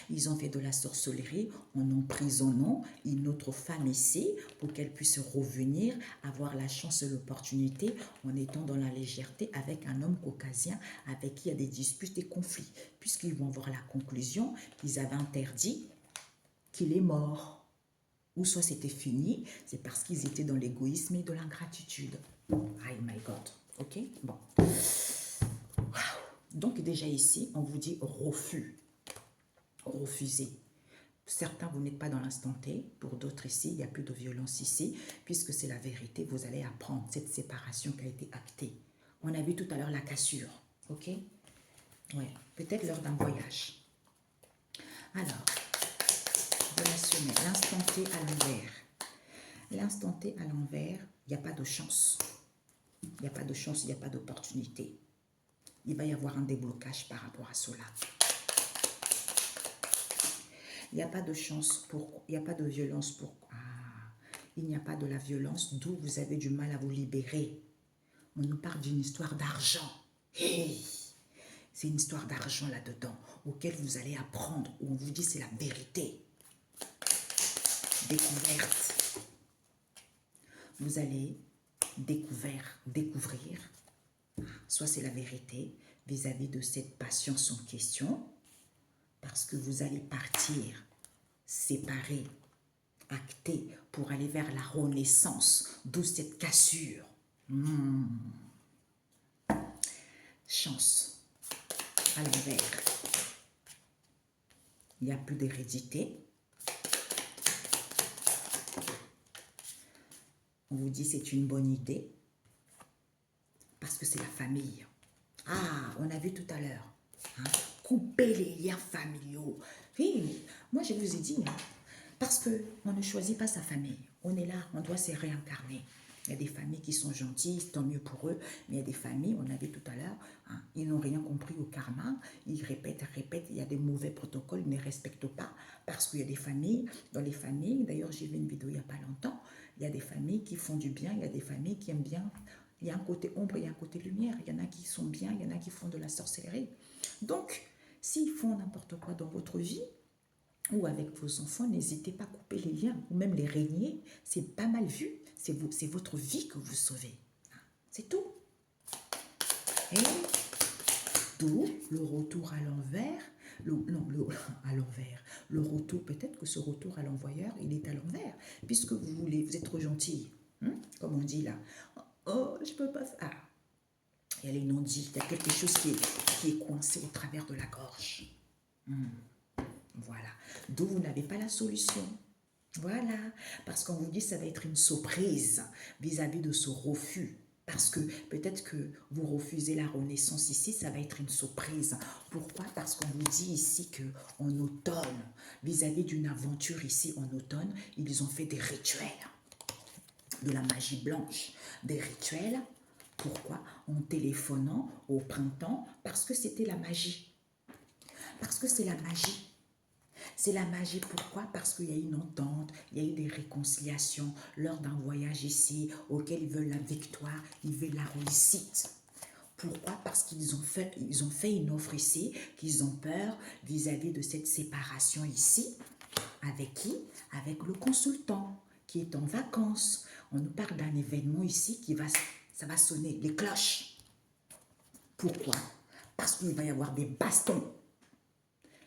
Ils ont fait de la sorcellerie en emprisonnant une autre femme ici pour qu'elle puisse revenir, avoir la chance et l'opportunité en étant dans la légèreté avec un homme caucasien avec qui il y a des disputes, des conflits. Puisqu'ils vont voir la conclusion qu'ils avaient interdit qu'il est mort. Ou soit c'était fini, c'est parce qu'ils étaient dans l'égoïsme et de l'ingratitude. Oh my God. Ok? Bon. Wow. Donc déjà ici, on vous dit refus. Refuser. Certains, vous n'êtes pas dans l'instant T. Pour d'autres ici, il n'y a plus de violence ici. Puisque c'est la vérité, vous allez apprendre cette séparation qui a été actée. On a vu tout à l'heure la cassure. Ok? Ouais. Peut-être lors d'un voyage. Alors... relationnel, l'instant T à l'envers. L'instant T à l'envers, il n'y a pas de chance. Il n'y a pas de chance, il n'y a pas d'opportunité. il va y avoir un déblocage par rapport à cela. Il n'y a pas de chance, il n'y a pas de violence. Il n'y a pas de la violence, d'où vous avez du mal à vous libérer. On nous parle d'une histoire d'argent. Hey! C'est une histoire d'argent là-dedans, auquel vous allez apprendre, où on vous dit c'est la vérité. Découverte. Vous allez découvrir, soit c'est la vérité vis-à-vis de cette patience en question, parce que vous allez partir, séparer, acter, pour aller vers la renaissance, d'où cette cassure. Chance, à l'envers. Il n'y a plus d'hérédité. On vous dit c'est une bonne idée, parce que c'est la famille. Ah, on a vu tout à l'heure. Hein, couper les liens familiaux. Oui, moi je vous ai dit, hein, parce qu'on ne choisit pas sa famille. On est là, on doit se réincarner. Il y a des familles qui sont gentilles, tant mieux pour eux. Mais il y a des familles, on a vu tout à l'heure, hein, ils n'ont rien compris au karma. Ils répètent, il y a des mauvais protocoles, ils ne respectent pas. Parce qu'il y a des familles, dans les familles, d'ailleurs j'ai vu une vidéo il n'y a pas longtemps, il y a des familles qui font du bien, il y a des familles qui aiment bien. Il y a un côté ombre, il y a un côté lumière. Il y en a qui sont bien, il y en a qui font de la sorcellerie. Donc, s'ils font n'importe quoi dans votre vie, ou avec vos enfants, n'hésitez pas à couper les liens, ou même les régner. C'est pas mal vu. C'est votre vie que vous sauvez. C'est tout. Et d'où le retour à l'envers. À l'envers. Le retour, peut-être que ce retour à l'envoyeur, il est à l'envers, puisque vous êtes trop gentil. Comme on dit là. Oh, je peux pas... Ah, il y a les non-dits. Il y a quelque chose qui est coincé au travers de la gorge. Voilà. D'où vous n'avez pas la solution. Voilà. Parce qu'on vous dit que ça va être une surprise vis-à-vis de ce refus. Parce que peut-être que vous refusez la renaissance ici, ça va être une surprise. Pourquoi? Parce qu'on vous dit ici qu'en automne, vis-à-vis d'une aventure ici en automne, ils ont fait des rituels. De la magie blanche. Des rituels. Pourquoi? En téléphonant au printemps, parce que c'était la magie. Parce que c'est la magie. C'est la magie, pourquoi? Parce qu'il y a une entente, il y a eu des réconciliations lors d'un voyage ici, auquel ils veulent la victoire, ils veulent la réussite. Pourquoi? Parce qu'ils ont fait une offre ici, qu'ils ont peur vis-à-vis de cette séparation ici. Avec qui? Avec le consultant, qui est en vacances. On nous parle d'un événement ici ça va sonner les cloches. Pourquoi? Parce qu'il va y avoir des bastons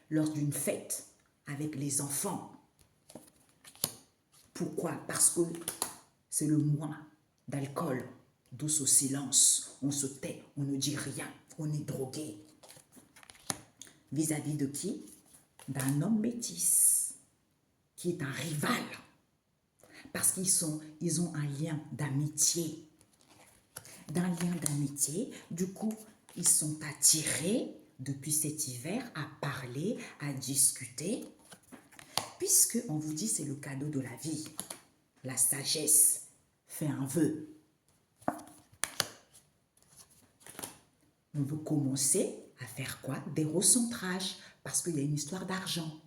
lors d'une fête avec les enfants. Pourquoi? Parce que c'est le mois d'alcool, d'où ce silence. On se tait, on ne dit rien, on est drogué. Vis-à-vis de qui? D'un homme métis, qui est un rival. Parce ils ont un lien d'amitié. D'un lien d'amitié, du coup, ils sont attirés depuis cet hiver à parler, à discuter, puisque on vous dit c'est le cadeau de la vie. La sagesse fait un vœu. On veut commencer à faire quoi? Des recentrages, parce qu'il y a une histoire d'argent.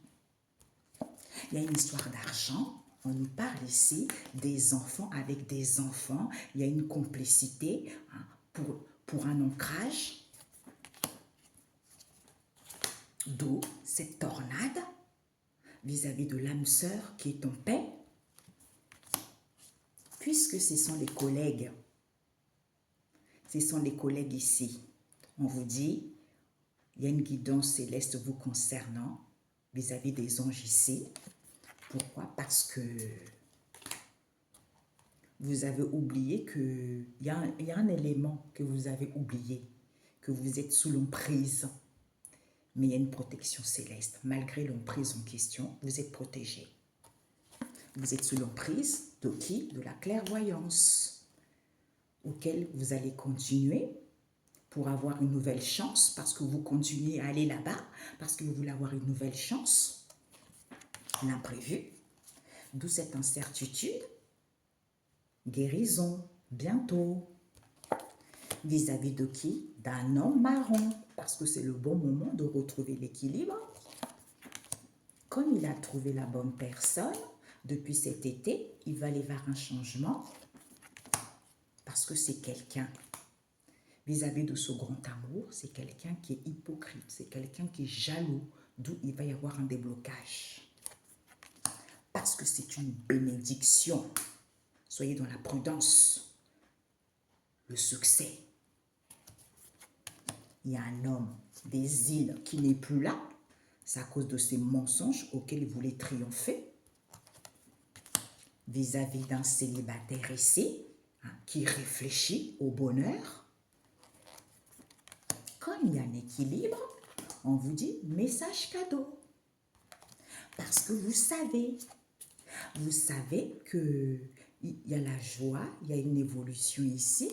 Il y a une histoire d'argent. On nous parle ici des enfants avec des enfants. Il y a une complicité, hein, pour un ancrage. D'où cette tornade vis-à-vis de l'âme sœur qui est en paix. Puisque ce sont les collègues. Ce sont les collègues ici. On vous dit, il y a une guidance céleste vous concernant vis-à-vis des anges ici. Pourquoi? Parce que vous avez oublié qu'il y a un élément que vous avez oublié, que vous êtes sous l'emprise. Mais il y a une protection céleste. Malgré l'emprise en question, vous êtes protégé. Vous êtes sous l'emprise de qui? De la clairvoyance, auquel vous allez continuer pour avoir une nouvelle chance, parce que vous continuez à aller là-bas, parce que vous voulez avoir une nouvelle chance, l'imprévu, d'où cette incertitude, guérison, bientôt, vis-à-vis de qui? d'un homme marron, parce que c'est le bon moment de retrouver l'équilibre. Comme il a trouvé la bonne personne, depuis cet été, il va aller vers un changement, parce que c'est quelqu'un, vis-à-vis de ce grand amour, c'est quelqu'un qui est hypocrite, c'est quelqu'un qui est jaloux, d'où il va y avoir un déblocage. Parce que c'est une bénédiction. Soyez dans la prudence, le succès. Il y a un homme des îles qui n'est plus là. C'est à cause de ces mensonges auxquels il voulait triompher. Vis-à-vis d'un célibataire ici, qui réfléchit au bonheur. Quand il y a un équilibre, on vous dit message cadeau. Parce que vous savez qu'il y a la joie, il y a une évolution ici.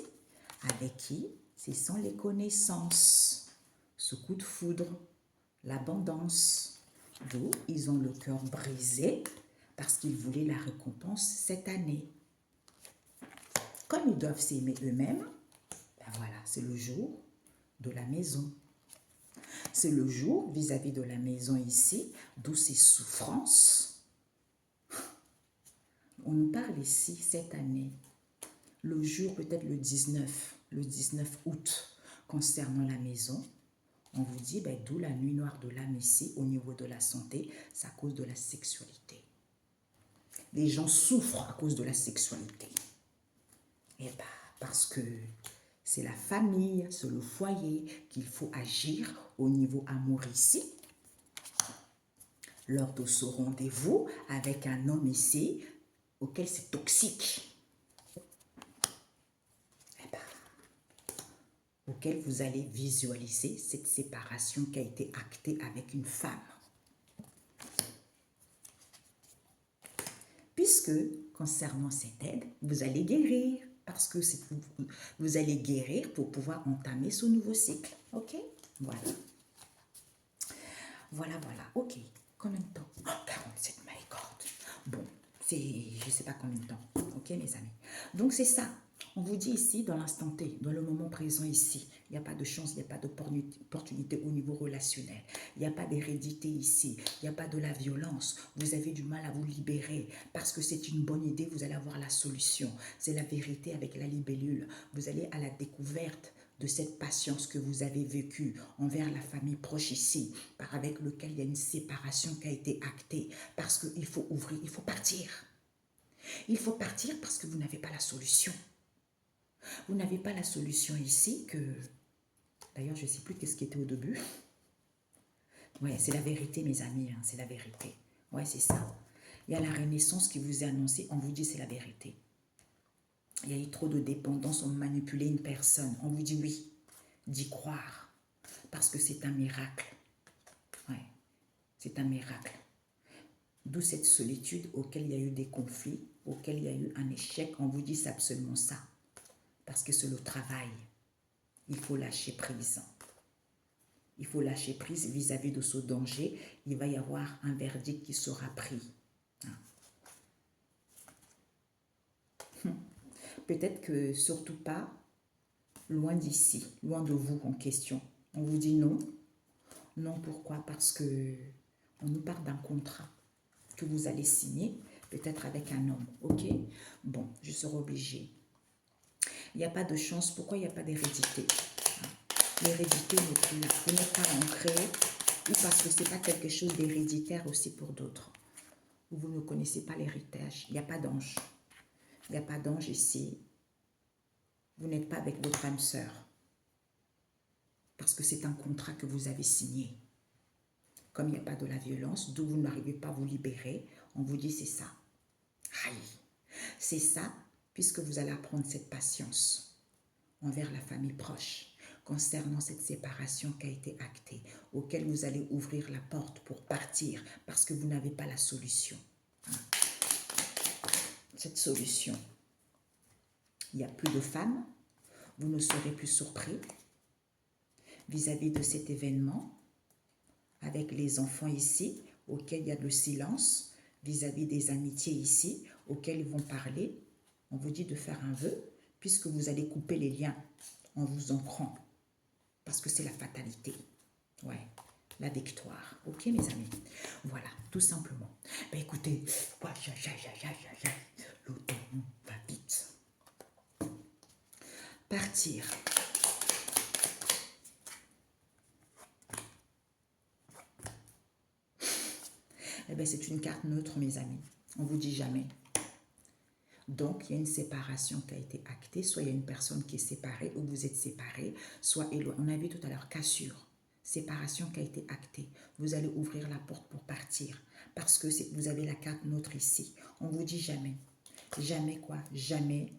Avec qui? Ce sont les connaissances, ce coup de foudre, l'abondance. D'où ils ont le cœur brisé parce qu'ils voulaient la récompense cette année. Comme ils doivent s'aimer eux-mêmes, ben voilà, c'est le jour de la maison. C'est le jour vis-à-vis de la maison ici, d'où ces souffrances. On nous parle ici cette année, le jour peut-être le 19 août, concernant la maison. On vous dit, ben, d'où la nuit noire de l'âme ici, au niveau de la santé, c'est à cause de la sexualité. Les gens souffrent à cause de la sexualité. Et ben, parce que c'est la famille, c'est le foyer qu'il faut agir au niveau amour ici. Lors de ce rendez-vous avec un homme ici, auquel c'est toxique. Et ben, auquel vous allez visualiser cette séparation qui a été actée avec une femme. Puisque, concernant cette aide, vous allez guérir. Parce que vous allez guérir pour pouvoir entamer ce nouveau cycle. Ok? Voilà. Voilà. Ok. Combien de temps? Oh, 47, my God. Bon, c'est, je ne sais pas combien de temps. Ok, mes amis? Donc, c'est ça. On vous dit ici, dans l'instant T, dans le moment présent ici, il n'y a pas de chance, il n'y a pas d'opportunité au niveau relationnel. Il n'y a pas d'hérédité ici, il n'y a pas de la violence. Vous avez du mal à vous libérer parce que c'est une bonne idée, vous allez avoir la solution. C'est la vérité avec la libellule. Vous allez à la découverte de cette patience que vous avez vécue envers la famille proche ici, avec lequel il y a une séparation qui a été actée, parce qu'il faut ouvrir, il faut partir. Il faut partir parce que vous n'avez pas la solution. Vous n'avez pas la solution ici que... D'ailleurs, je ne sais plus qu'est-ce qui était au début. Ouais, c'est la vérité, mes amis, hein, c'est la vérité. Ouais, c'est ça. Il y a la renaissance qui vous est annoncée, on vous dit c'est la vérité. Il y a eu trop de dépendance, on manipulait une personne. On vous dit oui, d'y croire, parce que c'est un miracle. Ouais, c'est un miracle. D'où cette solitude auquel il y a eu des conflits, auquel il y a eu un échec. On vous dit c'est absolument ça. Parce que c'est le travail. Il faut lâcher prise. Il faut lâcher prise vis-à-vis de ce danger. Il va y avoir un verdict qui sera pris. Peut-être que surtout pas loin d'ici, loin de vous en question. On vous dit non. Non, pourquoi? Parce que on nous parle d'un contrat que vous allez signer, peut-être avec un homme. Ok? Bon, je serai obligée. Il n'y a pas de chance. Pourquoi il n'y a pas d'hérédité? L'hérédité n'est plus là. Vous n'êtes pas ancré, ou parce que ce n'est pas quelque chose d'héréditaire aussi pour d'autres. Ou vous ne connaissez pas l'héritage. Il n'y a pas d'ange. Il n'y a pas d'ange ici. Vous n'êtes pas avec votre âme sœur. Parce que c'est un contrat que vous avez signé. Comme il n'y a pas de la violence, d'où vous n'arrivez pas à vous libérer, on vous dit c'est ça. Aïe. C'est ça, puisque vous allez apprendre cette patience envers la famille proche, concernant cette séparation qui a été actée, auquel vous allez ouvrir la porte pour partir, parce que vous n'avez pas la solution. Cette solution, il n'y a plus de femmes, vous ne serez plus surpris vis-à-vis de cet événement, avec les enfants ici, auxquels il y a le silence, vis-à-vis des amitiés ici, auxquels ils vont parler. On vous dit de faire un vœu, puisque vous allez couper les liens en vous ancrant parce que c'est la fatalité. Ouais, la victoire. Ok, mes amis? Voilà, tout simplement. Ben écoutez, le temps va vite. Partir. Eh bien, c'est une carte neutre, mes amis. On ne vous dit jamais. Donc, il y a une séparation qui a été actée. Soit il y a une personne qui est séparée ou vous êtes séparés. Soit, on a vu tout à l'heure, cassure. Séparation qui a été actée. Vous allez ouvrir la porte pour partir. Parce que vous avez la carte neutre ici. On ne vous dit jamais. Jamais quoi? Jamais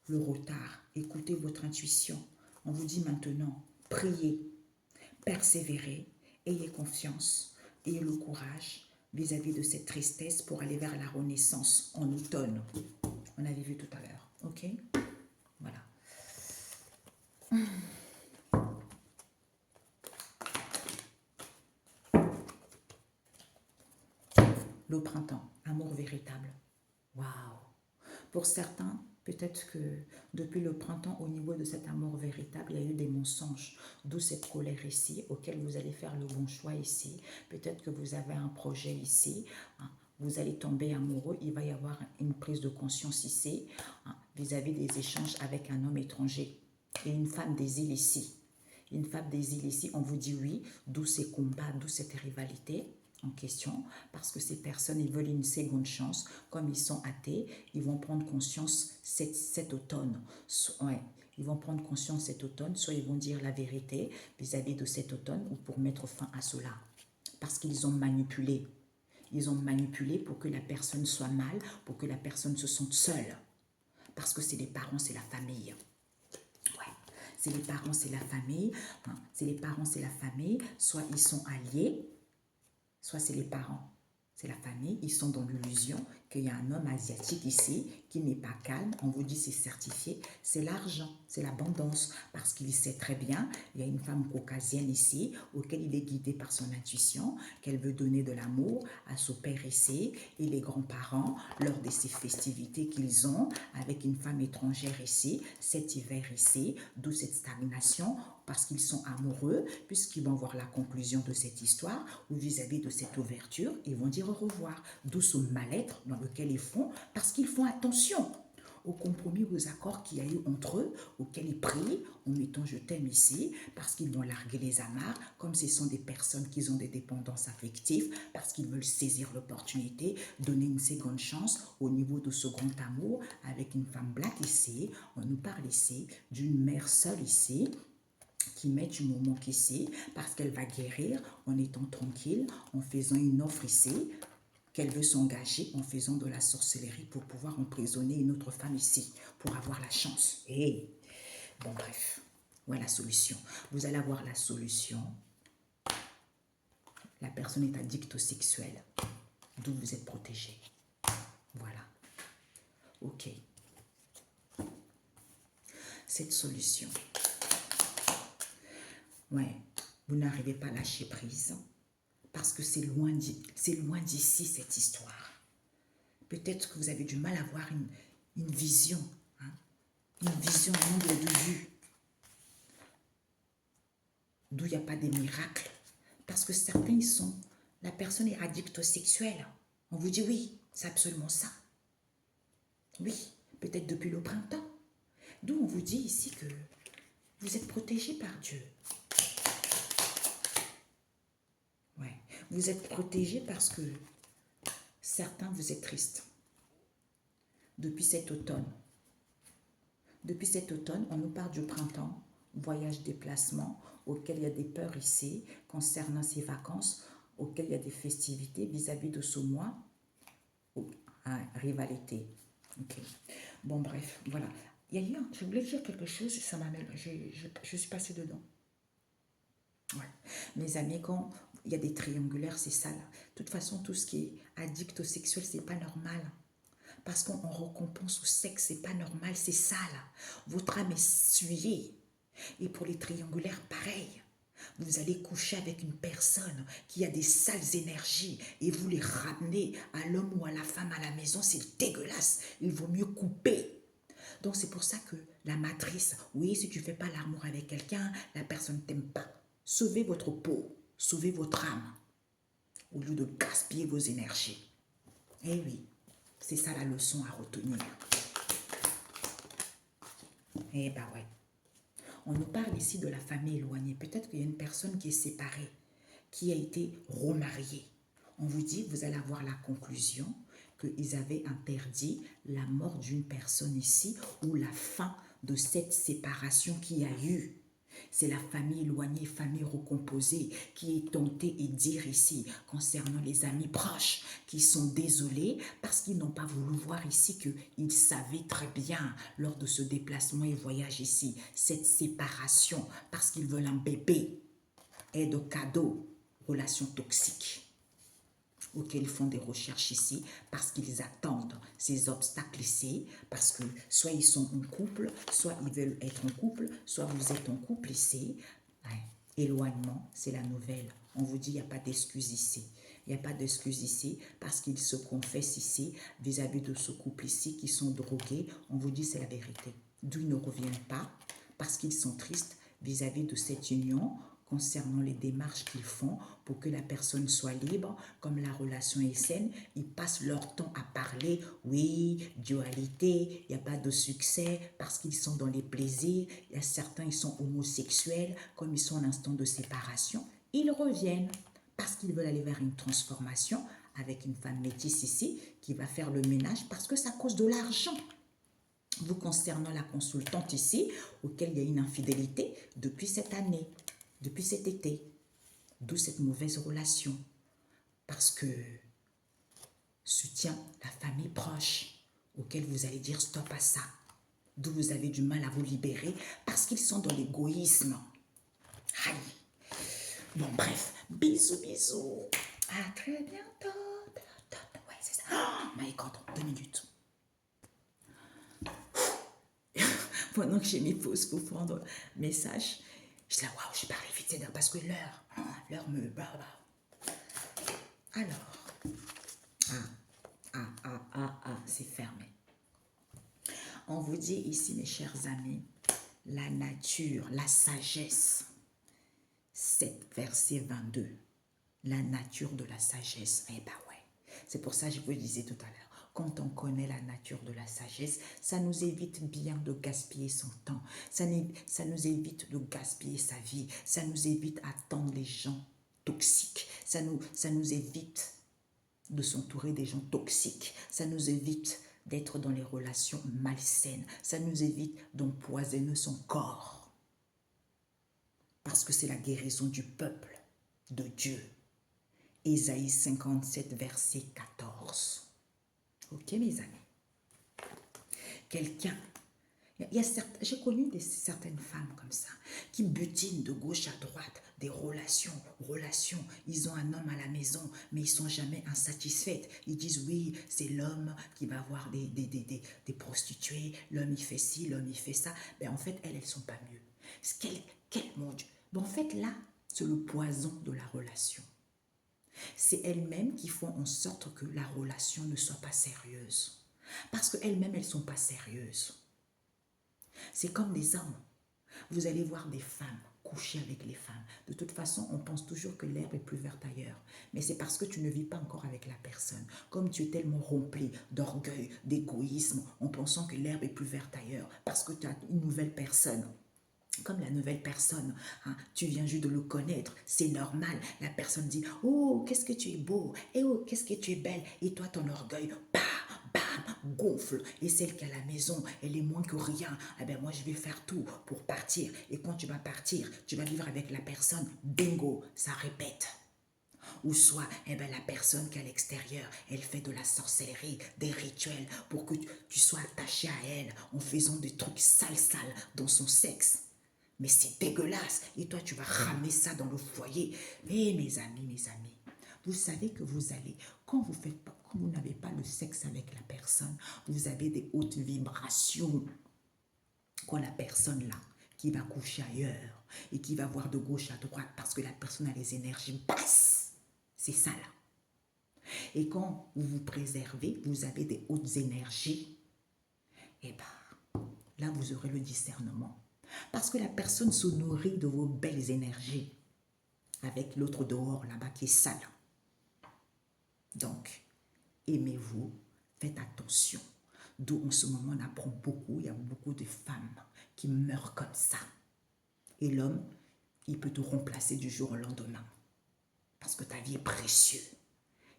le retard. Écoutez votre intuition. On vous dit maintenant, priez, persévérez, ayez confiance, ayez le courage vis-à-vis de cette tristesse pour aller vers la renaissance en automne. On avait vu tout à l'heure, ok? Voilà. Le printemps, amour véritable. Waouh! Pour certains, peut-être que depuis le printemps, au niveau de cet amour véritable, il y a eu des mensonges, d'où cette colère ici, auquel vous allez faire le bon choix ici. Peut-être que vous avez un projet ici, hein, vous allez tomber amoureux, il va y avoir une prise de conscience ici, hein, vis-à-vis des échanges avec un homme étranger et une femme des îles ici. Une femme des îles ici, on vous dit oui, d'où ces combats, d'où cette rivalité en question, parce que ces personnes, ils veulent une seconde chance. Comme ils sont athées, ils vont prendre conscience cet automne. Ouais, ils vont prendre conscience cet automne, soit ils vont dire la vérité vis-à-vis de cet automne ou pour mettre fin à cela. Parce qu'ils ont manipulé. Ils ont manipulé pour que la personne soit mal, pour que la personne se sente seule. Parce que c'est les parents, c'est la famille. Ouais, c'est les parents, c'est la famille. Hein, c'est les parents, c'est la famille. Soit ils sont alliés, soit c'est les parents, c'est la famille, ils sont dans l'illusion qu'il y a un homme asiatique ici qui n'est pas calme, on vous dit c'est certifié, c'est l'argent, c'est l'abondance, parce qu'il sait très bien, il y a une femme caucasienne ici, auquel il est guidé par son intuition, qu'elle veut donner de l'amour à son père ici, et les grands-parents, lors de ces festivités qu'ils ont, avec une femme étrangère ici, cet hiver ici, d'où cette stagnation, parce qu'ils sont amoureux, puisqu'ils vont voir la conclusion de cette histoire, ou vis-à-vis de cette ouverture, ils vont dire au revoir, d'où ce mal-être dans lequel ils font, parce qu'ils font attention aux compromis, aux accords qu'il y a eu entre eux, auxquels ils prient, en mettant je t'aime ici, parce qu'ils vont larguer les amarres, comme ce sont des personnes qui ont des dépendances affectives, parce qu'ils veulent saisir l'opportunité, donner une seconde chance au niveau de ce grand amour, avec une femme black ici, on nous parle ici d'une mère seule ici, qui met du moment ici, parce qu'elle va guérir en étant tranquille, en faisant une offre ici, qu'elle veut s'engager en faisant de la sorcellerie pour pouvoir emprisonner une autre femme ici, pour avoir la chance. Et bon bref, voilà la solution. Vous allez avoir la solution. La personne est addict au sexuel, d'où vous êtes protégé. Voilà. Ok. Cette solution. Ouais, vous n'arrivez pas à lâcher prise parce que c'est loin d'ici cette histoire. Peut-être que vous avez du mal à avoir une vision, hein, une vision, un angle de vue, d'où il n'y a pas des miracles. Parce que certains, la personne est addict au sexuel. On vous dit oui, c'est absolument ça. Oui, peut-être depuis le printemps. D'où on vous dit ici que vous êtes protégé par Dieu. Ouais. Vous êtes protégé parce que certains, vous êtes tristes. Depuis cet automne. Depuis cet automne, on nous parle du printemps, voyage, déplacement, auquel il y a des peurs ici, concernant ces vacances, auquel il y a des festivités vis-à-vis de ce mois, rivalité. Ok. Bon, bref, voilà. Il y a eu, je voulais dire quelque chose, ça m'amène, je suis passée dedans. Ouais. Mes amis, quand il y a des triangulaires, c'est ça là. De toute façon, tout ce qui est addict au sexuel, c'est pas normal. Parce qu'on récompense au sexe, c'est pas normal, c'est ça là. Votre âme est souillée. Et pour les triangulaires, pareil. Vous allez coucher avec une personne qui a des sales énergies et vous les ramenez à l'homme ou à la femme à la maison, c'est dégueulasse. Il vaut mieux couper. Donc, c'est pour ça que la matrice, oui, si tu ne fais pas l'amour avec quelqu'un, la personne ne t'aime pas. Sauvez votre peau, sauvez votre âme, au lieu de gaspiller vos énergies. Eh oui, c'est ça la leçon à retenir. Eh ben ouais. On nous parle ici de la famille éloignée. Peut-être qu'il y a une personne qui est séparée, qui a été remariée. On vous dit, vous allez avoir la conclusion qu'ils avaient interdit la mort d'une personne ici ou la fin de cette séparation qu'il y a eu. C'est la famille éloignée, famille recomposée qui est tentée et dire ici concernant les amis proches qui sont désolés parce qu'ils n'ont pas voulu voir ici qu'ils savaient très bien lors de ce déplacement et voyage ici, cette séparation parce qu'ils veulent un bébé, aide cadeau, relation toxique auxquels ils font des recherches ici parce qu'ils attendent ces obstacles ici, parce que soit ils sont en couple, soit ils veulent être en couple, soit vous êtes en couple ici. Ouais. Éloignement, c'est la nouvelle. On vous dit, il n'y a pas d'excuse ici. Il n'y a pas d'excuse ici parce qu'ils se confessent ici vis-à-vis de ce couple ici qui sont drogués. On vous dit, c'est la vérité. D'où ils ne reviennent pas parce qu'ils sont tristes vis-à-vis de cette union concernant les démarches qu'ils font pour que la personne soit libre, comme la relation est saine, ils passent leur temps à parler, oui, dualité, il n'y a pas de succès parce qu'ils sont dans les plaisirs, il y a certains, ils sont homosexuels, comme ils sont en instant de séparation, ils reviennent parce qu'ils veulent aller vers une transformation avec une femme métisse ici qui va faire le ménage parce que ça cause de l'argent. Vous concernant la consultante ici, auquel il y a une infidélité depuis cette année, depuis cet été, d'où cette mauvaise relation. Parce que soutient la famille proche, auquel vous allez dire stop à ça. D'où vous avez du mal à vous libérer, parce qu'ils sont dans l'égoïsme. Aïe. Bon, bref, bisous, bisous. À très bientôt. Ouais, c'est ça. Oh my God, 2 minutes. Pendant que j'ai mis pause pour prendre message, je dis waouh, je parle vite, c'est parce que l'heure me... Alors, c'est fermé. On vous dit ici, mes chers amis, la nature, la sagesse. 7, verset 22. La nature de la sagesse. Eh ben ouais. C'est pour ça que je vous disais tout à l'heure. Quand on connaît la nature de la sagesse, ça nous évite bien de gaspiller son temps. Ça nous évite de gaspiller sa vie. Ça nous évite d'attendre les gens toxiques. Ça nous évite de s'entourer des gens toxiques. Ça nous évite d'être dans les relations malsaines. Ça nous évite d'empoisonner son corps. Parce que c'est la guérison du peuple, de Dieu. Ésaïe 57, verset 14. Ok, mes amis? Quelqu'un, j'ai connu certaines femmes comme ça, qui butinent de gauche à droite, des relations. Ils ont un homme à la maison, mais ils ne sont jamais insatisfaits. Ils disent, oui, c'est l'homme qui va avoir des prostituées, l'homme il fait ci, l'homme il fait ça. Mais en fait, elles ne sont pas mieux. Mon Dieu. Mais en fait, là, c'est le poison de la relation. C'est elles-mêmes qui font en sorte que la relation ne soit pas sérieuse. Parce qu'elles-mêmes, elles ne sont pas sérieuses. C'est comme des hommes. Vous allez voir des femmes coucher avec les femmes. De toute façon, on pense toujours que l'herbe est plus verte ailleurs. Mais c'est parce que tu ne vis pas encore avec la personne. Comme tu es tellement rempli d'orgueil, d'égoïsme, en pensant que l'herbe est plus verte ailleurs. Parce que tu as une nouvelle personne. Comme la nouvelle personne, hein, tu viens juste de le connaître, c'est normal. La personne dit, oh, qu'est-ce que tu es beau, et oh, qu'est-ce que tu es belle, et toi, ton orgueil, bam, gonfle. Et celle qui est à la maison, elle est moins que rien. Eh bien, moi, je vais faire tout pour partir. Et quand tu vas partir, tu vas vivre avec la personne, bingo, ça répète. Ou soit, eh ben, la personne qui est à l'extérieur, elle fait de la sorcellerie, des rituels pour que tu sois attaché à elle en faisant des trucs sales dans son sexe. Mais c'est dégueulasse. Et toi, tu vas ramener ça dans le foyer. Mais mes amis, vous savez que vous allez, quand vous n'avez pas le sexe avec la personne, vous avez des hautes vibrations. Quand la personne là, qui va coucher ailleurs et qui va voir de gauche à droite parce que la personne a les énergies basses, c'est ça là. Et quand vous vous préservez, vous avez des hautes énergies, et ben, là, vous aurez le discernement. Parce que la personne se nourrit de vos belles énergies avec l'autre dehors là-bas qui est sale. Donc, aimez-vous, faites attention. D'où en ce moment on apprend beaucoup, il y a beaucoup de femmes qui meurent comme ça. Et l'homme, il peut te remplacer du jour au lendemain. Parce que ta vie est précieuse.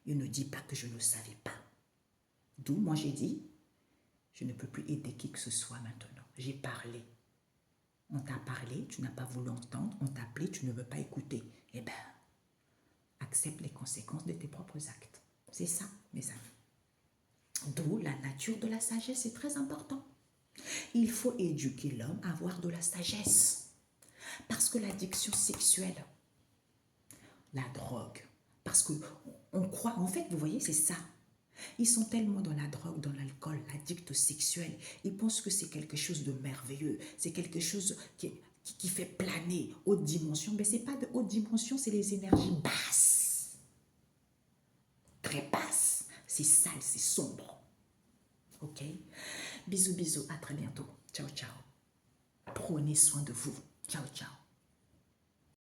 Il ne dit pas que je ne savais pas. D'où moi j'ai dit, je ne peux plus aider qui que ce soit maintenant. J'ai parlé. On t'a parlé, tu n'as pas voulu entendre. On t'a appelé, tu ne veux pas écouter. Eh bien, accepte les conséquences de tes propres actes. C'est ça, mes amis. D'où la nature de la sagesse est très important. Il faut éduquer l'homme à avoir de la sagesse. Parce que l'addiction sexuelle, la drogue, parce qu'on croit, en fait, vous voyez, c'est ça. Ils sont tellement dans la drogue, dans l'alcool, l'addict sexuel. Ils pensent que c'est quelque chose de merveilleux. C'est quelque chose qui fait planer haute dimension. Mais ce n'est pas de haute dimension, c'est les énergies basses. Très basses. C'est sale, c'est sombre. Ok? Bisous, bisous. À très bientôt. Ciao, ciao. Prenez soin de vous. Ciao, ciao.